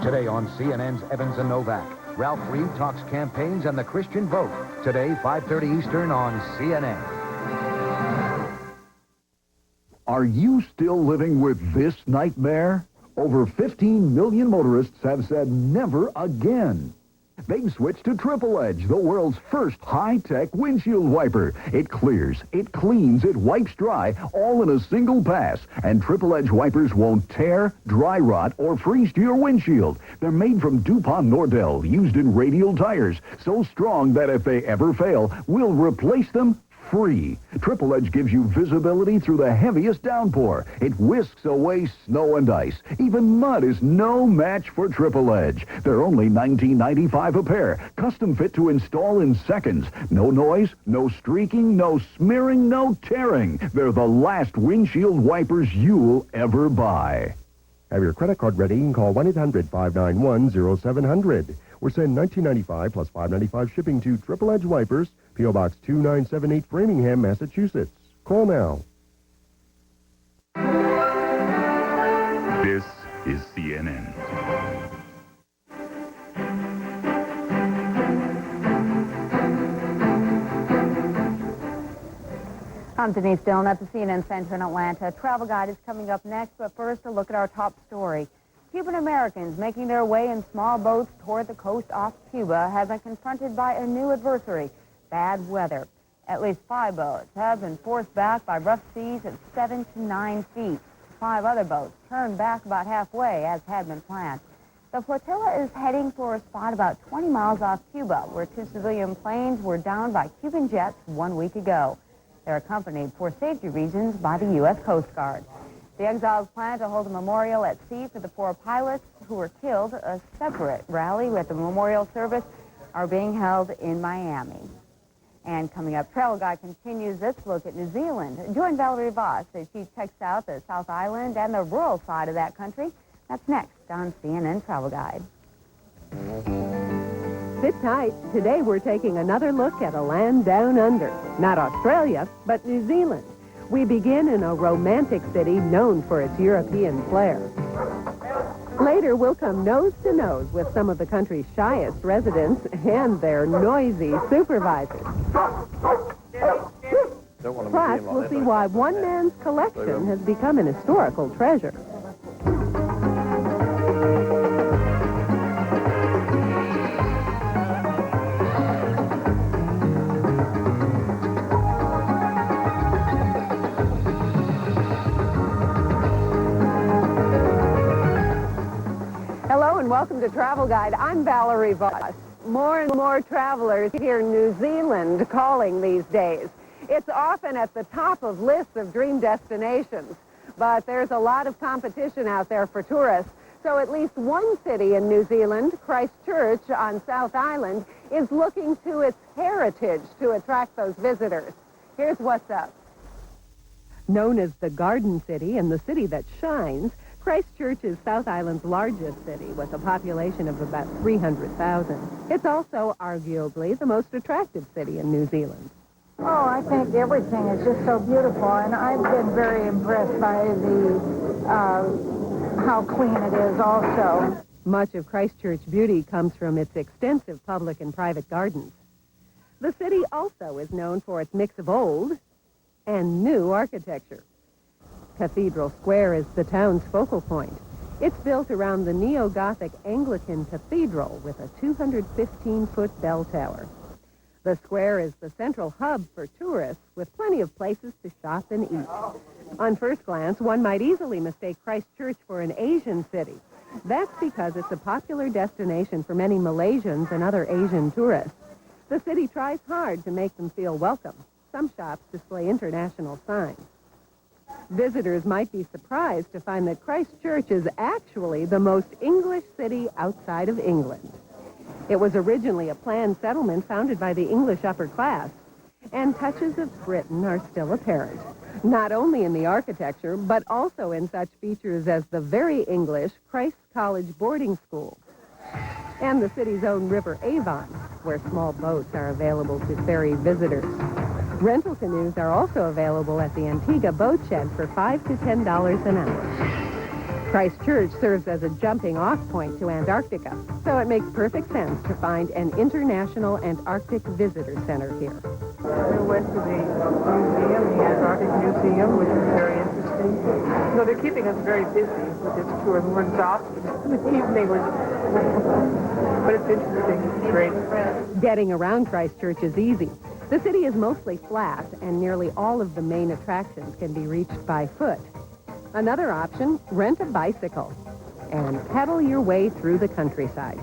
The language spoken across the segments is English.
Today on CNN's Evans and Novak, Ralph Reed talks campaigns and the Christian vote. Today, 5:30 Eastern on CNN. Are you still living with this nightmare? Over 15 million motorists have said never again. They've switched to Triple Edge, the world's first high-tech windshield wiper. It clears, it cleans, it wipes dry, all in a single pass. And Triple Edge wipers won't tear, dry rot, or freeze to your windshield. They're made from DuPont Nordell, used in radial tires, so strong that if they ever fail, we'll replace them free. Triple Edge gives you visibility through the heaviest downpour. It whisks away snow and ice. Even mud is no match for Triple Edge. They're only $19.95 a pair. Custom fit to install in seconds. No noise, no streaking, no smearing, no tearing. They're the last windshield wipers you'll ever buy. Have your credit card ready and call 1-800-591-0700. Or send $19.95 plus $5.95 shipping to Triple Edge Wipers, P.O. Box 2978, Framingham, Massachusetts. Call now. This is CNN. I'm Denise Dillon at the CNN Center in Atlanta. Travel Guide is coming up next, but first a look at our top story. Cuban Americans making their way in small boats toward the coast off Cuba have been confronted by a new adversary, bad weather. At least 5 boats have been forced back by rough seas at 7 to 9 feet. 5 other boats turned back about halfway, as had been planned. The flotilla is heading for a spot about 20 miles off Cuba, where 2 civilian planes were downed by Cuban jets 1 week ago. They're accompanied for safety reasons by the U.S. Coast Guard. The exiles plan to hold a memorial at sea for the 4 pilots who were killed. A separate rally with the memorial service are being held in Miami. And coming up, Travel Guide continues this look at New Zealand. Join Valerie Voss as she checks out the South Island and the rural side of that country. That's next on CNN Travel Guide. Sit tight. Today we're taking another look at a land down under. Not Australia, but New Zealand. We begin in a romantic city known for its European flair. Later, we'll come nose to nose with some of the country's shyest residents and their noisy supervisors. Plus, we'll see why one man's collection has become an historical treasure. Welcome to Travel Guide. I'm Valerie Voss. More and more travelers hear New Zealand calling these days. It's often at the top of lists of dream destinations, but there's a lot of competition out there for tourists. So at least one city in New Zealand, Christchurch on South Island, is looking to its heritage to attract those visitors. Here's what's up. Known as the Garden City and the city that shines, Christchurch is South Island's largest city with a population of about 300,000. It's also arguably the most attractive city in New Zealand. Oh, I think everything is just so beautiful, and I've been very impressed by the how clean it is also. Much of Christchurch beauty comes from its extensive public and private gardens. The city also is known for its mix of old and new architecture. Cathedral Square is the town's focal point. It's built around the neo-Gothic Anglican Cathedral with a 215-foot bell tower. The square is the central hub for tourists with plenty of places to shop and eat. On first glance, one might easily mistake Christchurch for an Asian city. That's because it's a popular destination for many Malaysians and other Asian tourists. The city tries hard to make them feel welcome. Some shops display international signs. Visitors might be surprised to find that Christchurch is actually the most English city outside of England. It was originally a planned settlement founded by the English upper class, and touches of Britain are still apparent, not only in the architecture, but also in such features as the very English Christ's College boarding school, and the city's own River Avon, where small boats are available to ferry visitors. Rental canoes are also available at the Antigua Boat Shed for $5 to $10 an hour. Christchurch serves as a jumping-off point to Antarctica, so it makes perfect sense to find an International Antarctic Visitor Center here. We went to the museum, the Antarctic Museum, which is very interesting. So they're keeping us very busy with this tour. We were exhausted in the evening, but it's interesting. It's great. Getting around Christchurch is easy. The city is mostly flat, and nearly all of the main attractions can be reached by foot. Another option, rent a bicycle and pedal your way through the countryside.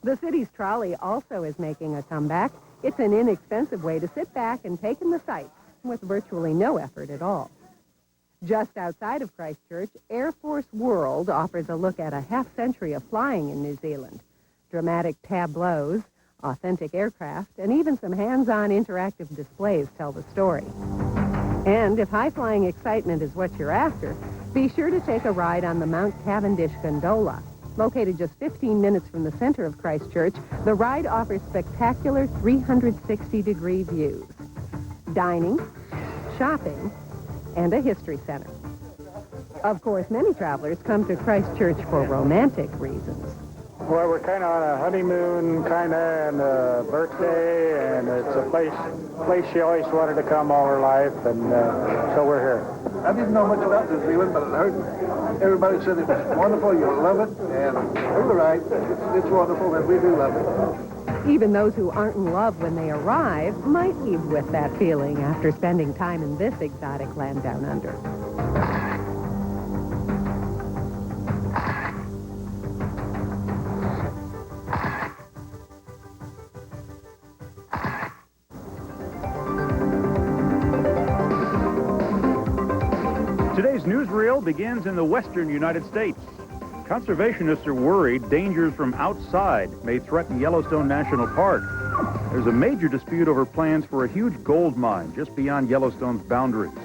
The city's trolley also is making a comeback. It's an inexpensive way to sit back and take in the sights with virtually no effort at all. Just outside of Christchurch, Air Force World offers a look at a half-century of flying in New Zealand. Dramatic tableaus, authentic aircraft, and even some hands-on interactive displays tell the story. And if high-flying excitement is what you're after, be sure to take a ride on the Mount Cavendish Gondola. Located just 15 minutes from the center of Christchurch, the ride offers spectacular 360-degree views. Dining, shopping, and a history center. Of course, many travelers come to Christchurch for romantic reasons. Well, we're kind of on a honeymoon, and a birthday, and it's a place she always wanted to come all her life, and so we're here. I didn't know much about New Zealand, but I heard everybody said it was wonderful, you'll love it, and you're right, it's wonderful, and we do love it. Even those who aren't in love when they arrive might leave with that feeling after spending time in this exotic land down under. Today's newsreel begins in the western United States. Conservationists are worried dangers from outside may threaten Yellowstone National Park. There's a major dispute over plans for a huge gold mine just beyond Yellowstone's boundaries.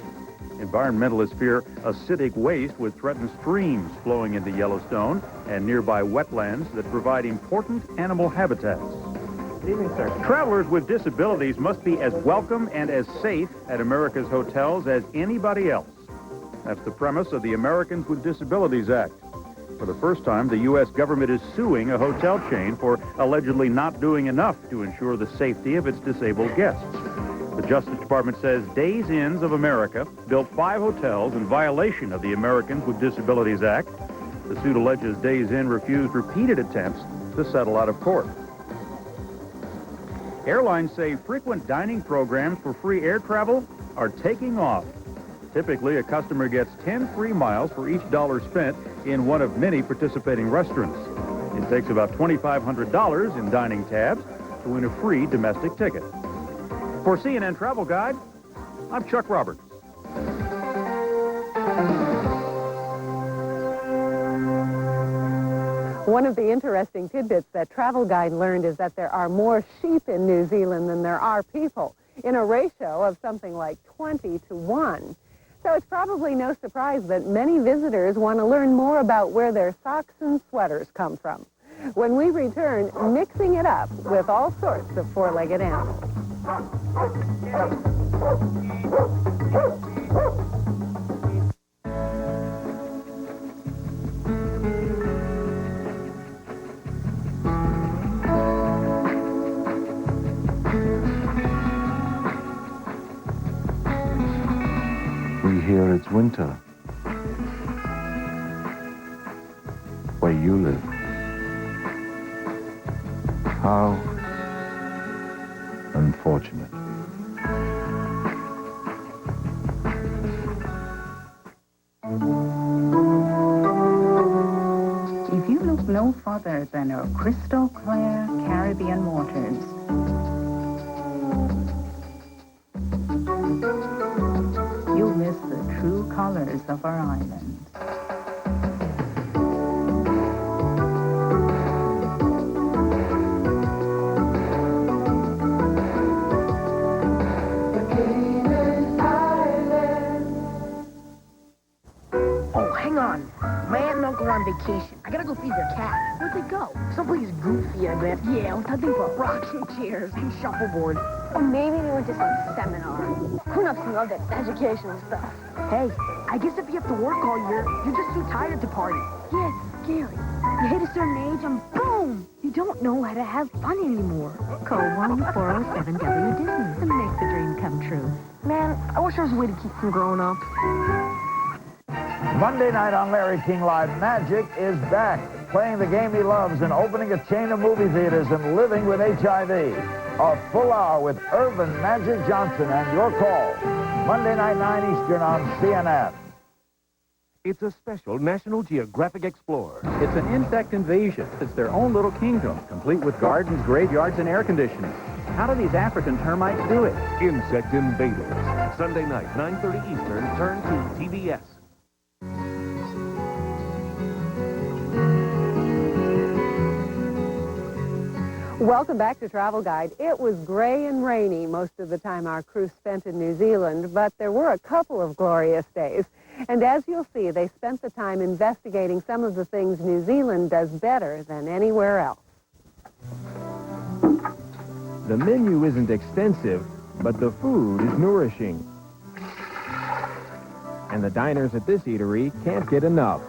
Environmentalists fear acidic waste would threaten streams flowing into Yellowstone and nearby wetlands that provide important animal habitats. Good evening, sir. Travelers with disabilities must be as welcome and as safe at America's hotels as anybody else. That's the premise of the Americans with Disabilities Act. For the first time, the U.S. government is suing a hotel chain for allegedly not doing enough to ensure the safety of its disabled guests. The Justice Department says Days Inns of America built 5 hotels in violation of the Americans with Disabilities Act. The suit alleges Days Inn refused repeated attempts to settle out of court. Airlines say frequent dining programs for free air travel are taking off. Typically, a customer gets 10 free miles for each dollar spent in one of many participating restaurants. It takes about $2,500 in dining tabs to win a free domestic ticket. For CNN Travel Guide, I'm Chuck Roberts. One of the interesting tidbits that Travel Guide learned is that there are more sheep in New Zealand than there are people, in a ratio of something like 20 to 1. So it's probably no surprise that many visitors want to learn more about where their socks and sweaters come from. When we return, mixing it up with all sorts of four-legged animals. Here it's winter. Where you live. How unfortunate. If you look no further than our crystal clear Caribbean waters, you'll miss the true colors of our island. Oh, hey, hang on. My aunt and uncle are on vacation. I gotta go feed their cat. Where'd they go? Someplace goofy, I bet. Yeah, what's that thing for? Rocking chairs and shuffleboard. Or maybe they went to some seminar. Grown-ups love that educational stuff. Hey, I guess if you have to work all year, you're just too tired to party. Yeah, it's scary. You hit a certain age and boom! You don't know how to have fun anymore. Call 1-407-WDISNEY and make the dream come true. Man, I wish there was a way to keep from growing up. Monday night on Larry King Live, Magic is back, playing the game he loves and opening a chain of movie theaters and living with HIV. A full hour with Irvin Magic Johnson and your call. Monday night, 9 Eastern on CNN. It's a special National Geographic Explorer. It's an insect invasion. It's their own little kingdom, complete with gardens, graveyards, and air conditioning. How do these African termites do it? Insect Invaders. Sunday night, 9:30 Eastern. Turn to TBS. Welcome back to Travel Guide. It was gray and rainy most of the time our crew spent in New Zealand, but there were a couple of glorious days. And as you'll see, they spent the time investigating some of the things New Zealand does better than anywhere else. The menu isn't extensive, but the food is nourishing. And the diners at this eatery can't get enough.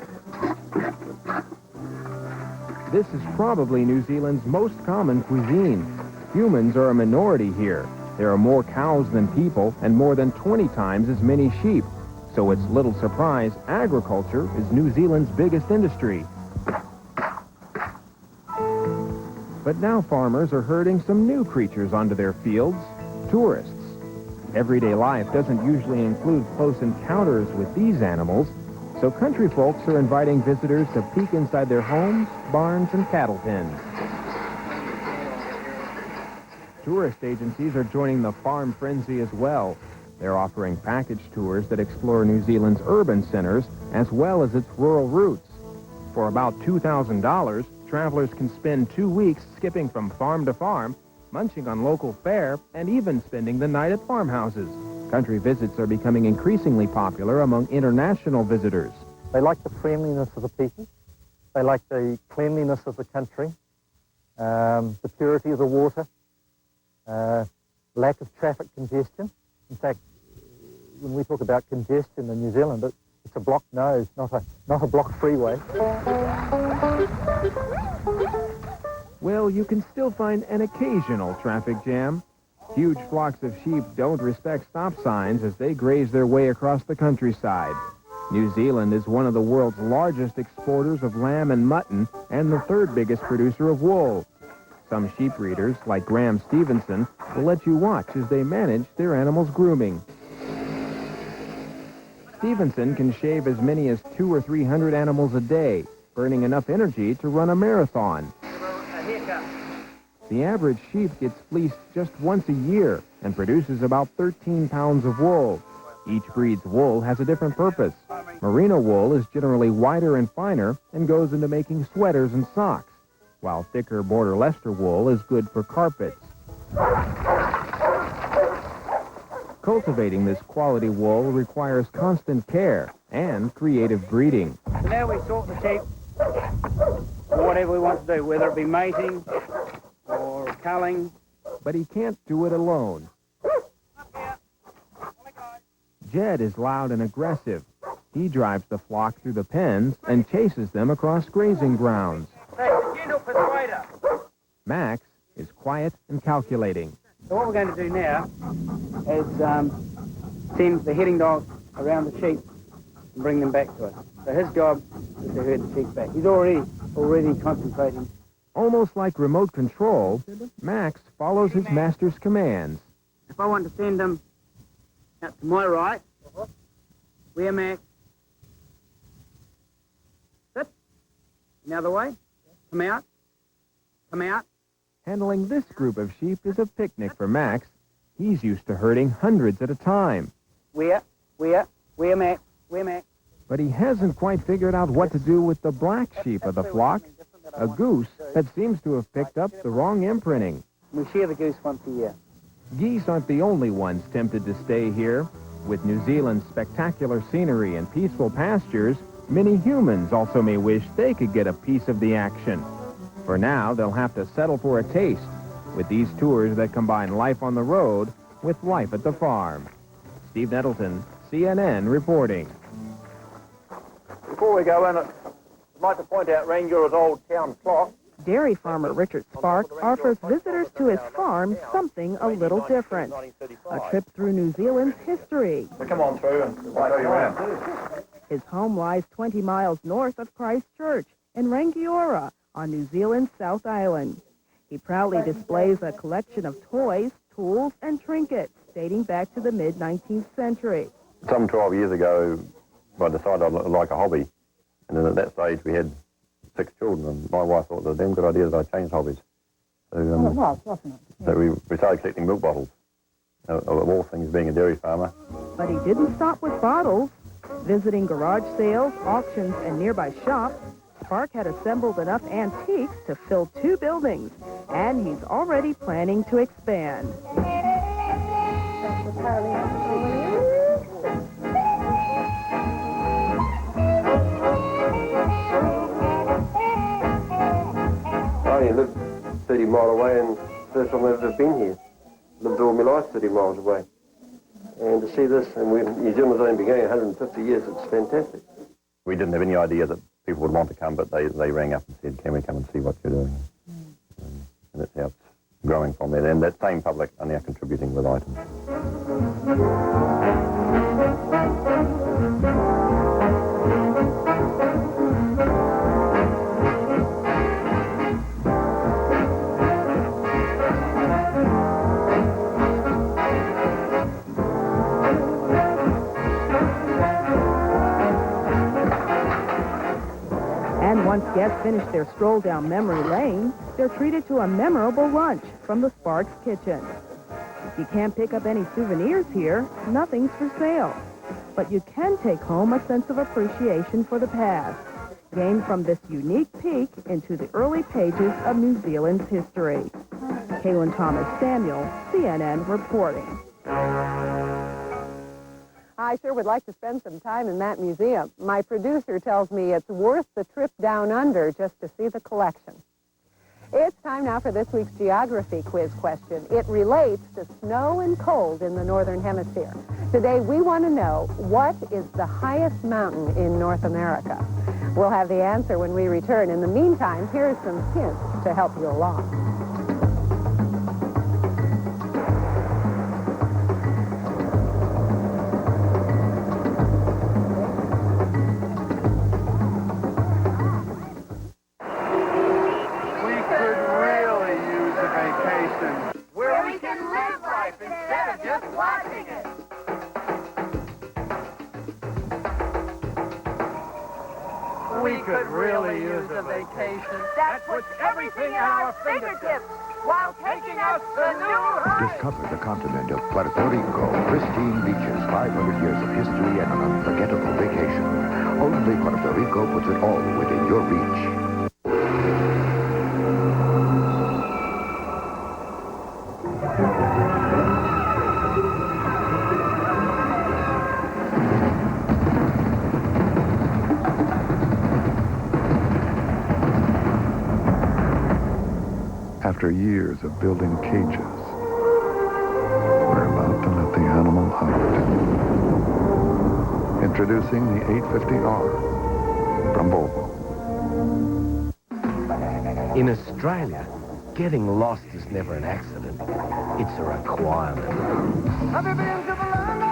This is probably New Zealand's most common cuisine. Humans are a minority here. There are more cows than people and more than 20 times as many sheep. So it's little surprise agriculture is New Zealand's biggest industry. But now farmers are herding some new creatures onto their fields, tourists. Everyday life doesn't usually include close encounters with these animals, so country folks are inviting visitors to peek inside their homes, barns, and cattle pens. Tourist agencies are joining the farm frenzy as well. They're offering package tours that explore New Zealand's urban centers as well as its rural roots. For about $2,000, travelers can spend 2 weeks skipping from farm to farm, munching on local fare, and even spending the night at farmhouses. Country visits are becoming increasingly popular among international visitors. They like the friendliness of the people. They like the cleanliness of the country, the purity of the water, lack of traffic congestion. In fact, when we talk about congestion in New Zealand, it's a blocked nose, not a blocked freeway. Well, you can still find an occasional traffic jam. Huge flocks of sheep don't respect stop signs as they graze their way across the countryside. New Zealand is one of the world's largest exporters of lamb and mutton and the third biggest producer of wool. Some sheep breeders, like Graham Stevenson, will let you watch as they manage their animals' grooming. Stevenson can shave as many as 200 or 300 animals a day, burning enough energy to run a marathon. The average sheep gets fleeced just once a year and produces about 13 pounds of wool. Each breed's wool has a different purpose. Merino wool is generally whiter and finer and goes into making sweaters and socks, while thicker Border Leicester wool is good for carpets. Cultivating this quality wool requires constant care and creative breeding. So now we sort the sheep for whatever we want to do, whether it be mating or culling. But he can't do it alone. Jed is loud and aggressive. He drives the flock through the pens and chases them across grazing grounds. Hey, the gentle persuader. Max is quiet and calculating. So what we're going to do now is send the heading dog around the sheep and bring them back to us. So his job is to herd the sheep back. He's already concentrating. Almost like remote control, Max follows his master's commands. If I want to send them out to my right, where Max? Sit. The other way. Come out. Come out. Handling this group of sheep is a picnic for Max. He's used to herding hundreds at a time. Where Max? Where Max? But he hasn't quite figured out what to do with the black sheep of the flock, a goose that seems to have picked up the wrong imprinting. We shear the goose once a year. Geese aren't the only ones tempted to stay here. With New Zealand's spectacular scenery and peaceful pastures, Many humans also may wish they could get a piece of the action. For now, they'll have to settle for a taste with these tours that combine life on the road with life at the farm. Steve Nettleton, CNN, reporting. Before we go in, I'd like to point out Rangura's old town clock. Dairy farmer Richard Spark offers visitors to his farm something a little different. A trip through New Zealand's history. So come on through and I'll show you around. His home lies 20 miles north of Christchurch in Rangiora on New Zealand's South Island. He proudly displays a collection of toys, tools, and trinkets dating back to the mid-19th century. Some 12 years ago, I decided I'd like a hobby. And then at that stage, we had 6 children, and my wife thought it was a damn good idea that I changed hobbies. So, it was, wasn't it? So we started collecting milk bottles, of all things being a dairy farmer. But he didn't stop with bottles. Visiting garage sales, auctions, and nearby shops, Spark had assembled enough antiques to fill 2 buildings, and he's already planning to expand. I only lived 30 miles away, and first time I've ever been here. Lived all my life 30 miles away. And to see this, and New Zealand's only been going 150 years, it's fantastic. We didn't have any idea that people would want to come, but they rang up and said, can we come and see what you're doing? And that's how it's growing from there. And that same public are now contributing with items. And once guests finish their stroll down memory lane, they're treated to a memorable lunch from the Sparks kitchen. If you can't pick up any souvenirs here, nothing's for sale. But you can take home a sense of appreciation for the past, gained from this unique peek into the early pages of New Zealand's history. Kaylin Thomas Samuel, CNN reporting. I sure would like to spend some time in that museum. My producer tells me it's worth the trip down under just to see the collection. It's time now for this week's geography quiz question. It relates to snow and cold in the Northern Hemisphere. Today we want to know, what is the highest mountain in North America? We'll have the answer when we return. In the meantime, here's some hints to help you along. Where we can live life instead of just watching it. We could really use a vacation that puts everything at our fingertips while taking us to new heights. Discover the continent of Puerto Rico. Pristine beaches, 500 years of history, and an unforgettable vacation. Only Puerto Rico puts it all within your reach. After years of building cages, we're about to let the animal out. Introducing the 850R from Volvo. In Australia, getting lost is never an accident. It's a requirement. Have you been to the land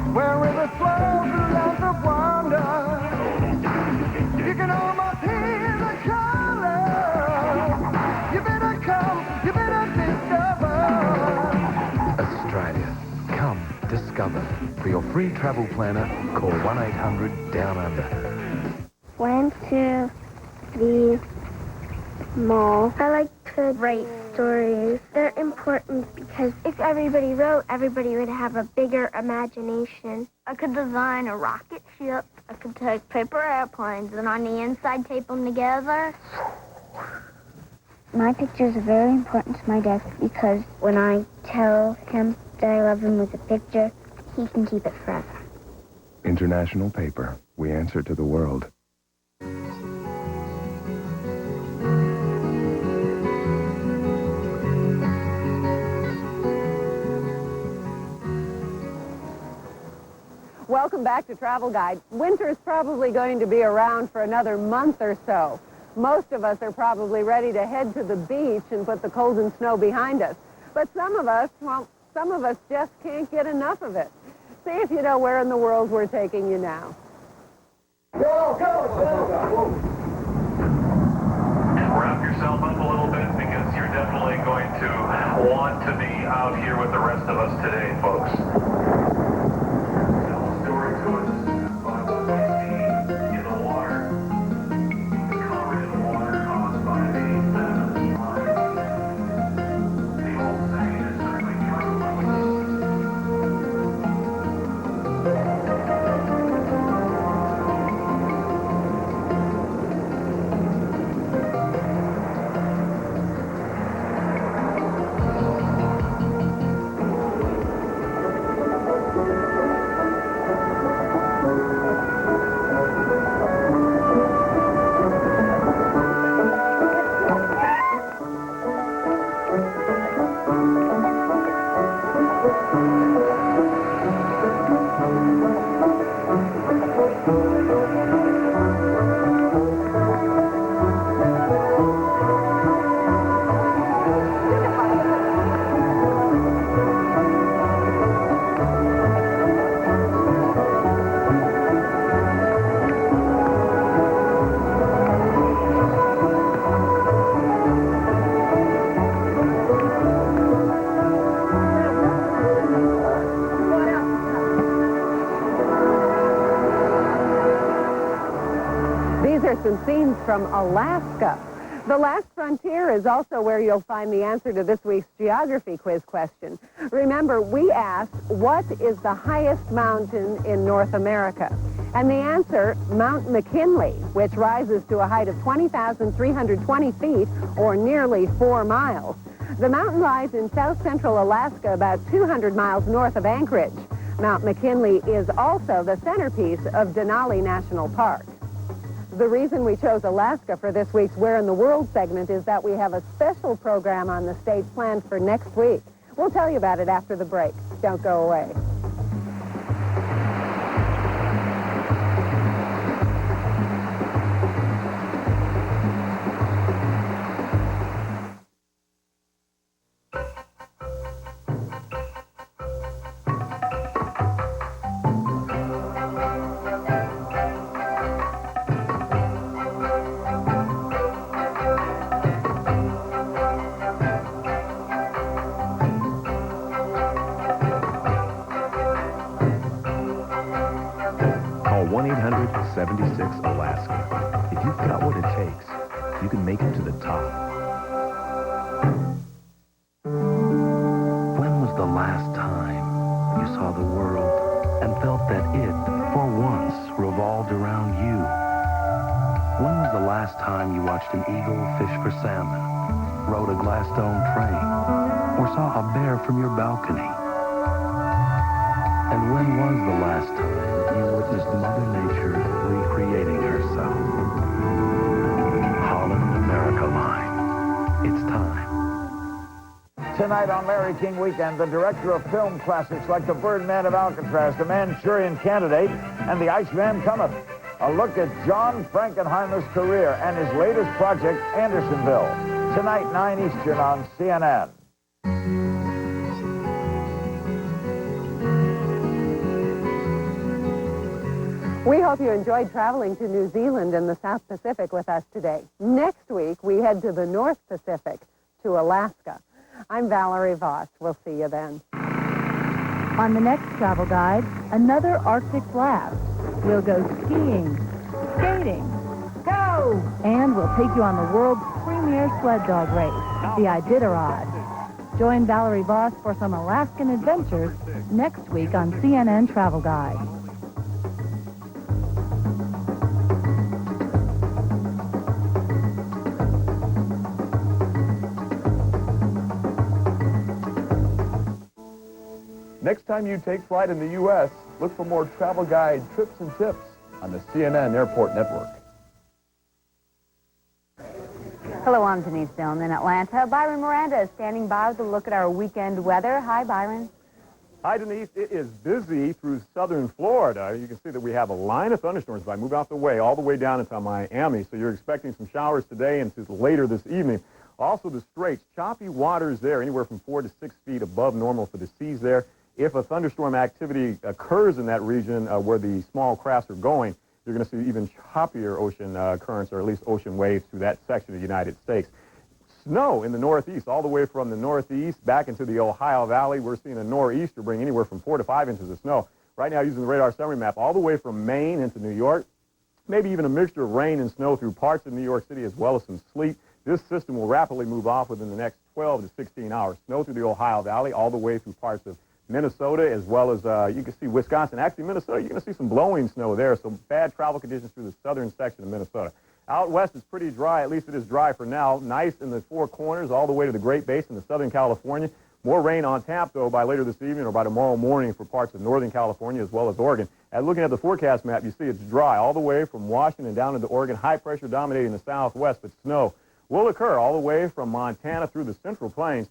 of where rivers flow through lands of wonder? You can almost hear the color. You better come, you better discover. Australia, come discover. For your free travel planner, call 1-800-DOWN-UNDER. Went to the mall. I like to write stories. They're important because if everybody wrote, everybody would have a bigger imagination. I could design a rocket ship. I could take paper airplanes and on the inside tape them together. My pictures are very important to my dad because when I tell him that I love him with a picture, he can keep it forever. International paper. We answer to the world. Welcome back to Travel Guide. Winter is probably going to be around for another month or so. Most of us are probably ready to head to the beach and put the cold and snow behind us. But some of us just can't get enough of it. See if you know where in the world we're taking you now. Go, go, go! Wrap yourself up a little bit because you're definitely going to want to be out here with the rest of us today, folks. Tell a story to us by what they see in the water. Color in the water caused by the sediment line. The old saying is certainly true. Some scenes from Alaska. The Last Frontier is also where you'll find the answer to this week's geography quiz question. Remember, we asked, what is the highest mountain in North America? And the answer, Mount McKinley, which rises to a height of 20,320 feet, or nearly 4 miles. The mountain lies in south-central Alaska, about 200 miles north of Anchorage. Mount McKinley is also the centerpiece of Denali National Park. The reason we chose Alaska for this week's Where in the World segment is that we have a special program on the stage planned for next week. We'll tell you about it after the break. Don't go away. Call 1-800-76-ALASKA. If you've got what it takes, you can make it to the top. When was the last time you saw the world and felt that it, for once, revolved around you? When was the last time you watched an eagle fish for salmon, rode a Gladstone train, or saw a bear from your balcony? And when was the last time you witnessed Mother Nature recreating herself? Holland America Line. It's time. Tonight on Larry King Weekend, the director of film classics like The Birdman of Alcatraz, The Manchurian Candidate, and The Iceman Cometh. A look at John Frankenheimer's career and his latest project, Andersonville. Tonight, 9 Eastern on CNN. We hope you enjoyed traveling to New Zealand and the South Pacific with us today. Next week, we head to the North Pacific, to Alaska. I'm Valerie Voss. We'll see you then. On the next travel guide, another Arctic blast. We'll go skiing, skating, go! And we'll take you on the world's premier sled dog race, the Iditarod. Join Valerie Voss for some Alaskan adventures next week on CNN Travel Guide. Next time you take flight in the U.S., Look for more travel guide trips and tips on the CNN Airport Network. Hello, I'm Denise Dillon in Atlanta. Byron Miranda is standing by with a look at our weekend weather. Hi, Byron. Hi, Denise. It is busy through southern Florida. You can see that we have a line of thunderstorms by move out the way, all the way down into Miami. So you're expecting some showers today and later this evening. Also, the Straits, choppy waters there, anywhere from 4 to 6 feet above normal for the seas there. If a thunderstorm activity occurs in that region where the small crafts are going, you're going to see even choppier ocean currents, or at least ocean waves through that section of the United States. Snow in the northeast, all the way from the northeast back into the Ohio Valley. We're seeing a nor'easter bring anywhere from 4 to 5 inches of snow. Right now, using the radar summary map, all the way from Maine into New York, maybe even a mixture of rain and snow through parts of New York City, as well as some sleet. This system will rapidly move off within the next 12 to 16 hours. Snow through the Ohio Valley, all the way through parts of Minnesota, as well as you can see Wisconsin. Actually, Minnesota, you're going to see some blowing snow there, so bad travel conditions through the southern section of Minnesota. Out west, it's pretty dry. At least it is dry for now. Nice in the Four Corners, all the way to the Great Basin of Southern California. More rain on tap, though, by later this evening or by tomorrow morning for parts of Northern California as well as Oregon. And looking at the forecast map, you see it's dry all the way from Washington down into Oregon. High pressure dominating the southwest, but snow will occur all the way from Montana through the Central Plains.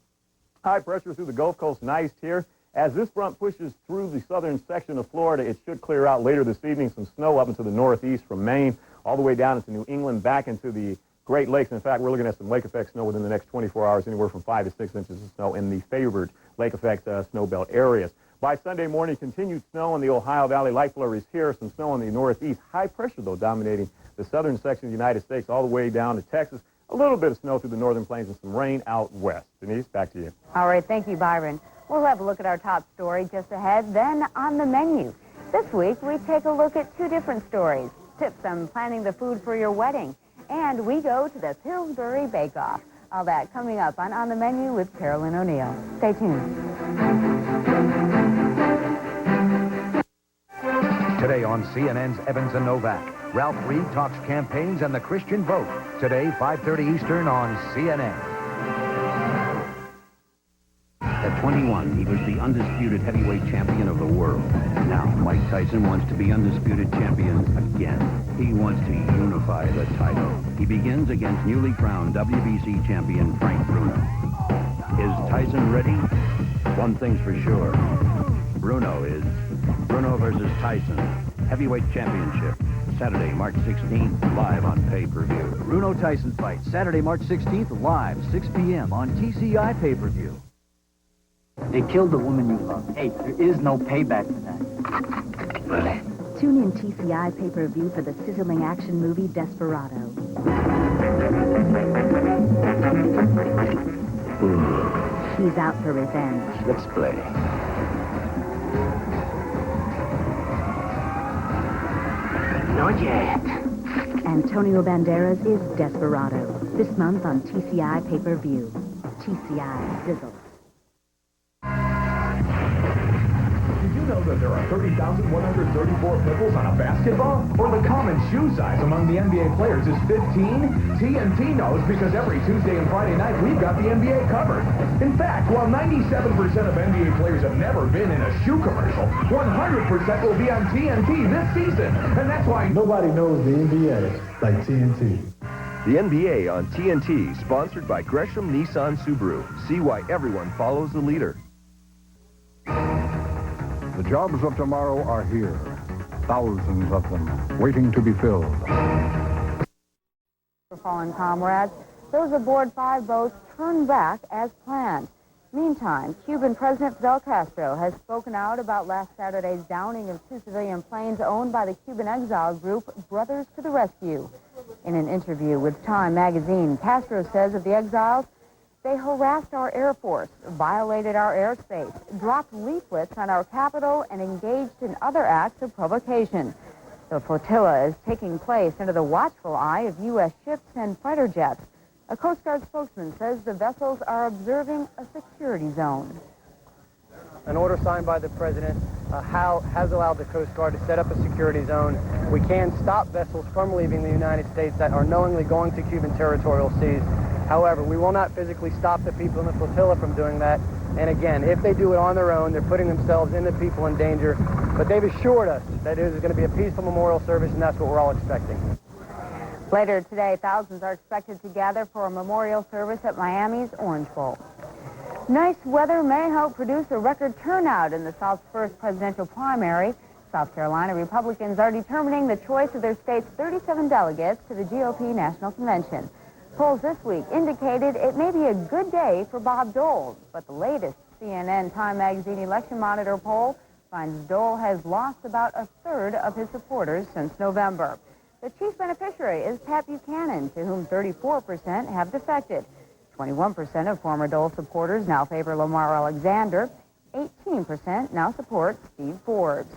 High pressure through the Gulf Coast, nice here. As this front pushes through the southern section of Florida, it should clear out later this evening. Some snow up into the northeast from Maine, all the way down into New England, back into the Great Lakes. In fact, we're looking at some lake effect snow within the next 24 hours, anywhere from 5 to 6 inches of snow in the favored lake effect snow belt areas. By Sunday morning, continued snow in the Ohio Valley, light flurries here, some snow in the northeast. High pressure, though, dominating the southern section of the United States, all the way down to Texas. A little bit of snow through the northern plains and some rain out west. Denise, back to you. All right, thank you, Byron. We'll have a look at our top story just ahead. Then on the menu. This week, we take a look at 2 different stories. Tips on planning the food for your wedding. And we go to the Pillsbury Bake Off. All that coming up on the Menu with Carolyn O'Neill. Stay tuned. Today on CNN's Evans and Novak, Ralph Reed talks campaigns and the Christian vote. Today, 5:30 Eastern on CNN. At 21, he was the undisputed heavyweight champion of the world. Now, Mike Tyson wants to be undisputed champion again. He wants to unify the title. He begins against newly crowned WBC champion Frank Bruno. Is Tyson ready? One thing's for sure. Bruno is. Bruno versus Tyson. Heavyweight championship. Saturday, March 16th, live on pay-per-view. Bruno Tyson fight, Saturday, March 16th, live, 6 p.m. on TCI pay-per-view. They killed the woman you love. Hey, there is no payback for that. Tune in TCI pay-per-view for the sizzling action movie Desperado. He's out for revenge. Let's play. Not yet. Antonio Banderas is Desperado. This month on TCI pay-per-view. TCI Sizzle. Did you know that there are 30,134 pimples on a basketball? Or the common shoe size among the NBA players is 15? TNT knows because every Tuesday and Friday night we've got the NBA covered. In fact, while 97% of NBA players have never been in a shoe commercial, 100% will be on TNT this season. And that's why nobody knows the NBA like TNT. The NBA on TNT, sponsored by Gresham Nissan Subaru. See why everyone follows the leader. The jobs of tomorrow are here. Thousands of them, waiting to be filled. For fallen comrades, those aboard 5 boats turned back as planned. Meantime, Cuban President Fidel Castro has spoken out about last Saturday's downing of 2 civilian planes owned by the Cuban exile group Brothers to the Rescue. In an interview with Time magazine, Castro says of the exiles, they harassed our Air Force, violated our airspace, dropped leaflets on our capital, and engaged in other acts of provocation. The flotilla is taking place under the watchful eye of U.S. ships and fighter jets. A Coast Guard spokesman says the vessels are observing a security zone. An order signed by the President has allowed the Coast Guard to set up a security zone. We can stop vessels from leaving the United States that are knowingly going to Cuban territorial seas. However, we will not physically stop the people in the flotilla from doing that. And again, if they do it on their own, they're putting themselves and the people in danger. But they've assured us that it is going to be a peaceful memorial service, and that's what we're all expecting. Later today, thousands are expected to gather for a memorial service at Miami's Orange Bowl. Nice weather may help produce a record turnout in the South's first presidential primary. South Carolina Republicans are determining the choice of their state's 37 delegates to the GOP National Convention. Polls this week indicated it may be a good day for Bob Dole, but the latest CNN Time Magazine election monitor poll finds Dole has lost about a third of his supporters since November. The chief beneficiary is Pat Buchanan, to whom 34% have defected. 21% of former Dole supporters now favor Lamar Alexander. 18% now support Steve Forbes.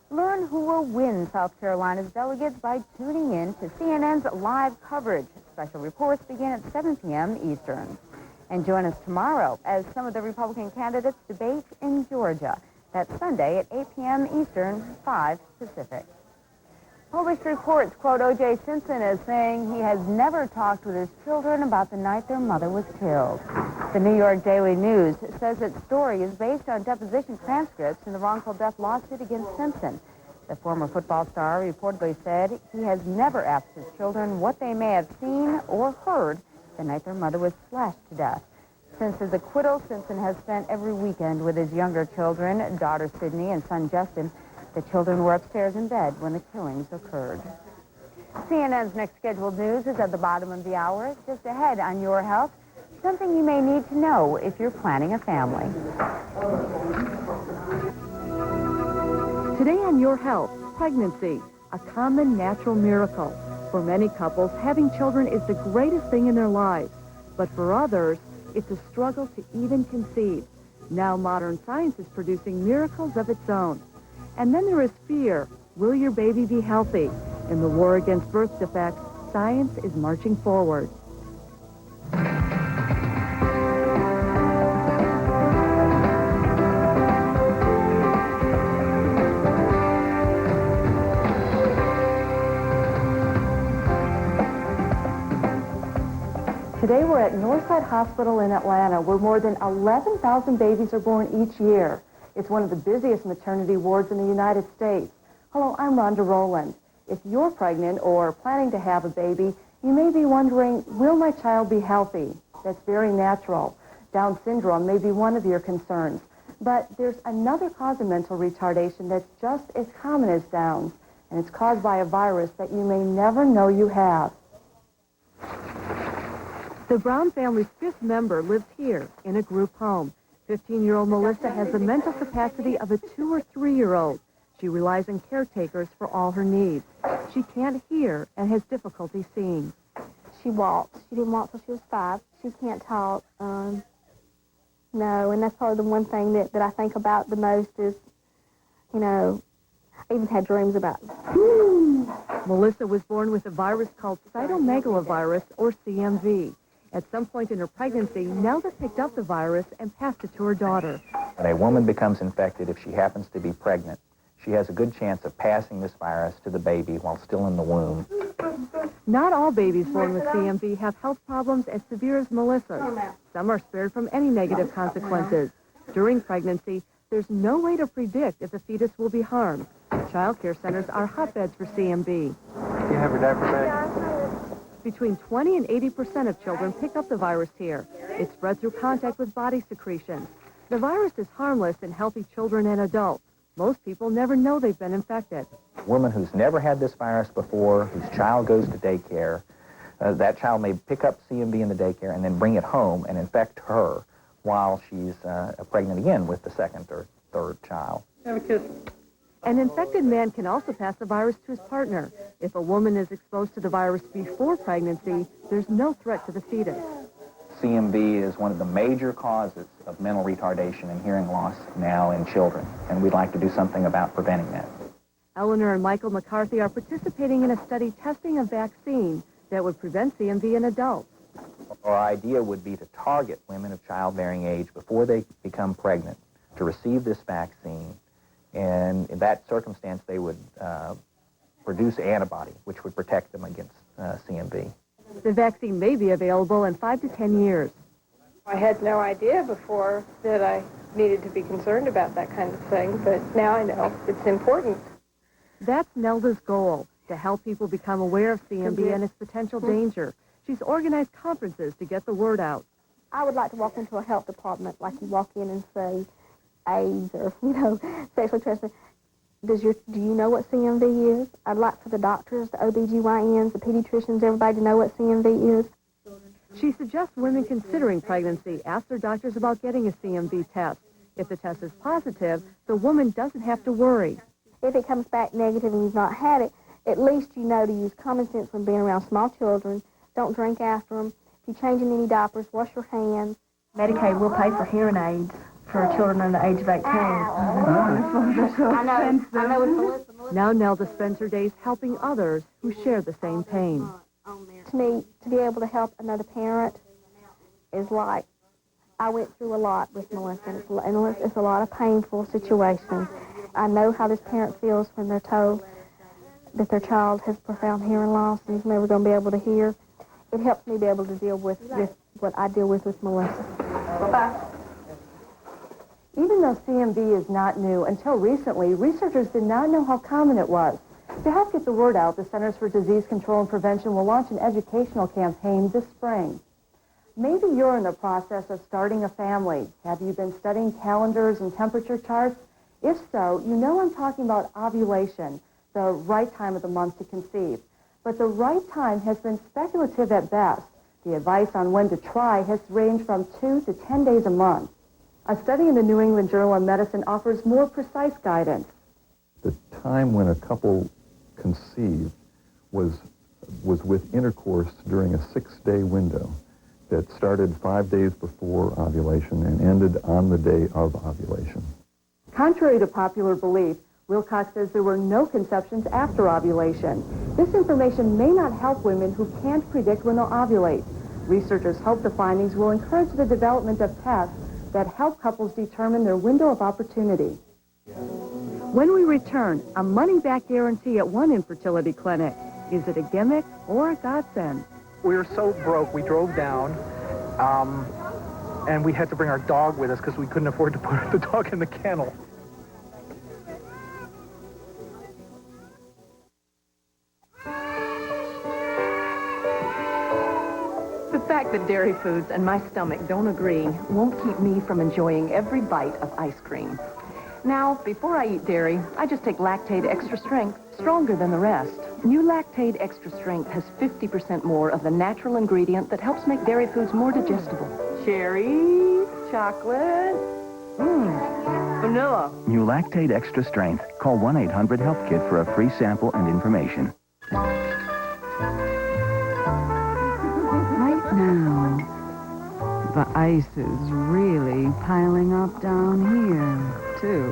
Learn who will win South Carolina's delegates by tuning in to CNN's live coverage. Special reports begin at 7 p.m. Eastern. And join us tomorrow as some of the Republican candidates debate in Georgia. That's Sunday at 8 p.m. Eastern, 5 Pacific. Published reports quote O.J. Simpson as saying he has never talked with his children about the night their mother was killed. The New York Daily News says its story is based on deposition transcripts in the wrongful death lawsuit against Simpson. The former football star reportedly said he has never asked his children what they may have seen or heard the night their mother was slashed to death. Since his acquittal, Simpson has spent every weekend with his younger children, daughter Sydney and son Justin. The children were upstairs in bed when the killings occurred. CNN's next scheduled news is at the bottom of the hour. Just ahead on Your Health, something you may need to know if you're planning a family. Today on Your Health, pregnancy, a common natural miracle. For many couples, having children is the greatest thing in their lives. But for others, it's a struggle to even conceive. Now modern science is producing miracles of its own. And then there is fear. Will your baby be healthy? In the war against birth defects, science is marching forward. Today we're at Northside Hospital in Atlanta, where more than 11,000 babies are born each year. It's one of the busiest maternity wards in the United States. Hello, I'm Rhonda Rowland. If you're pregnant or planning to have a baby, you may be wondering, will my child be healthy? That's very natural. Down syndrome may be one of your concerns. But there's another cause of mental retardation that's just as common as Down's, and it's caused by a virus that you may never know you have. The Brown family's fifth member lives here in a group home. 15-year-old Melissa has the mental capacity of a 2- or 3-year-old. She relies on caretakers for all her needs. She can't hear and has difficulty seeing. She walks. She didn't walk till she was 5. She can't talk. No, and that's probably the one thing that I think about the most is, you know, I even had dreams about it. Melissa was born with a virus called cytomegalovirus, or CMV. At some point in her pregnancy, Nelda picked up the virus and passed it to her daughter. When a woman becomes infected, if she happens to be pregnant, she has a good chance of passing this virus to the baby while still in the womb. Not all babies born with CMV have health problems as severe as Melissa's. Some are spared from any negative consequences. During pregnancy, there's no way to predict if the fetus will be harmed. Child care centers are hotbeds for CMV. You have your diaper bag? Between 20 and 80% of children pick up the virus here. It's spread through contact with body secretions. The virus is harmless in healthy children and adults. Most people never know they've been infected. A woman who's never had this virus before, whose child goes to daycare, that child may pick up CMV in the daycare and then bring it home and infect her while she's pregnant again with the second or third child. Have a kiss. An infected man can also pass the virus to his partner. If a woman is exposed to the virus before pregnancy, there's no threat to the fetus. CMV is one of the major causes of mental retardation and hearing loss now in children, and we'd like to do something about preventing that. Eleanor and Michael McCarthy are participating in a study testing a vaccine that would prevent CMV in adults. Our idea would be to target women of childbearing age before they become pregnant to receive this vaccine. And in that circumstance, they would produce antibody, which would protect them against CMV. The vaccine may be available in 5 to 10 years. I had no idea before that I needed to be concerned about that kind of thing, but now I know it's important. That's Nelda's goal, to help people become aware of CMV and its potential danger. She's organized conferences to get the word out. I would like to walk into a health department like you walk in and say AIDS or, you know, sexually transmitted. Do you know what CMV is? I'd like for the doctors, the OBGYNs, the pediatricians, everybody to know what CMV is. She suggests women considering pregnancy ask their doctors about getting a CMV test. If the test is positive, the woman doesn't have to worry. If it comes back negative and you've not had it, at least you know to use common sense when being around small children. Don't drink after them. If you're changing any diapers, wash your hands. Medicaid will pay for hearing aids for children under the age of 18. I know. Now Nelda spends her days helping others who share the same pain. To me, to be able to help another parent is like, I went through a lot with Melissa, and it's a lot of painful situations. I know how this parent feels when they're told that their child has profound hearing loss and is never going to be able to hear. It helps me be able to deal with what I deal with Melissa. Bye-bye. Even though CMV is not new, until recently, researchers did not know how common it was. To help get the word out, the Centers for Disease Control and Prevention will launch an educational campaign this spring. Maybe you're in the process of starting a family. Have you been studying calendars and temperature charts? If so, you know I'm talking about ovulation, the right time of the month to conceive. But the right time has been speculative at best. The advice on when to try has ranged from 2 to 10 days a month. A study in the New England Journal of Medicine offers more precise guidance. The time when a couple conceived was with intercourse during a 6-day window that started 5 days before ovulation and ended on the day of ovulation. Contrary to popular belief, Wilcox says there were no conceptions after ovulation. This information may not help women who can't predict when they'll ovulate. Researchers hope the findings will encourage the development of tests that help couples determine their window of opportunity. When we return, a money-back guarantee at one infertility clinic. Is it a gimmick or a godsend? We were so broke, we drove down, and we had to bring our dog with us because we couldn't afford to put the dog in the kennel. The fact that dairy foods and my stomach don't agree won't keep me from enjoying every bite of ice cream. Now, before I eat dairy, I just take Lactaid Extra Strength, stronger than the rest. New Lactaid Extra Strength has 50% more of the natural ingredient that helps make dairy foods more digestible. Cherries, chocolate, vanilla. New Lactaid Extra Strength. Call 1-800-HELP-KID for a free sample and information. Right now, the ice is really piling up down here, too.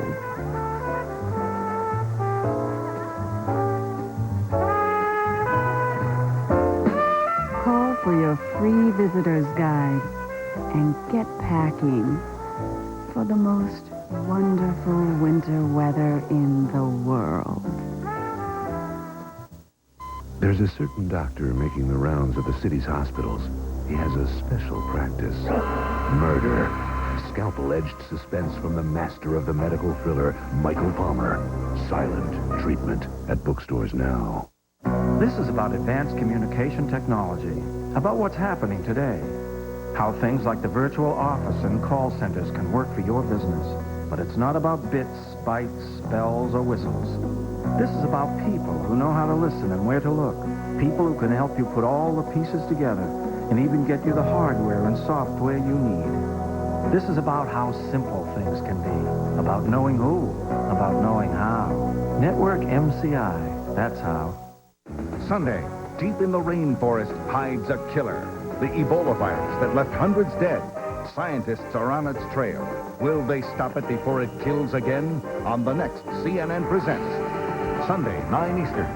Call for your free visitor's guide and get packing for the most wonderful winter weather in the world. There's a certain doctor making the rounds of the city's hospitals. He has a special practice. Murder. Scalpel-edged suspense from the master of the medical thriller, Michael Palmer. Silent treatment at bookstores now. This is about advanced communication technology, about what's happening today, how things like the virtual office and call centers can work for your business. But it's not about bits, bytes, bells, or whistles. This is about people who know how to listen and where to look, people who can help you put all the pieces together and even get you the hardware and software you need. This is about how simple things can be, about knowing who, about knowing how. Network MCI, that's how. Sunday, deep in the rainforest hides a killer. The Ebola virus that left hundreds dead. Scientists are on its trail. Will they stop it before it kills again? On the next CNN Presents. Sunday, 9 Eastern.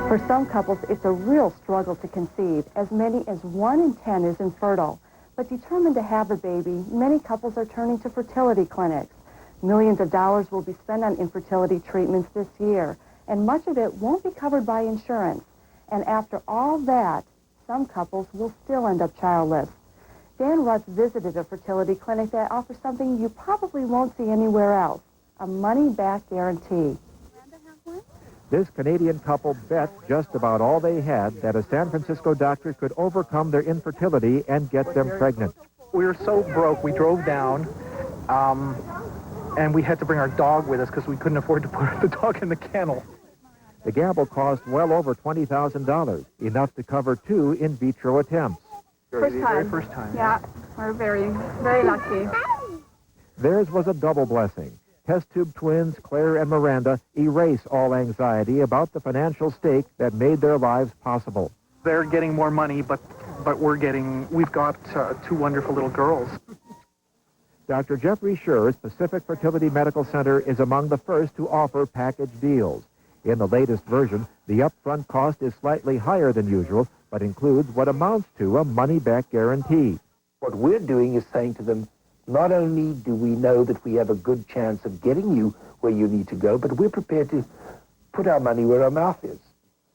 For some couples, it's a real struggle to conceive. As many as 1 in 10 is infertile. But determined to have a baby, many couples are turning to fertility clinics. Millions of dollars will be spent on infertility treatments this year. and much of it won't be covered by insurance. And after all that, some couples will still end up childless. Dan Rutz visited a fertility clinic that offers something you probably won't see anywhere else, a money-back guarantee. This Canadian couple bet just about all they had that a San Francisco doctor could overcome their infertility and get them pregnant. We were so broke, we drove down, and we had to bring our dog with us because we couldn't afford to put the dog in the kennel. The gamble cost well over $20,000, enough to cover 2 in vitro attempts. First time. Very first time. Yeah, we're very, very lucky. Theirs was a double blessing. Test tube twins Claire and Miranda erase all anxiety about the financial stake that made their lives possible. They're getting more money, but we've got 2 wonderful little girls. Dr. Jeffrey Scher's Pacific Fertility Medical Center is among the first to offer package deals. In the latest version, the upfront cost is slightly higher than usual, but includes what amounts to a money-back guarantee. What we're doing is saying to them, not only do we know that we have a good chance of getting you where you need to go, but we're prepared to put our money where our mouth is.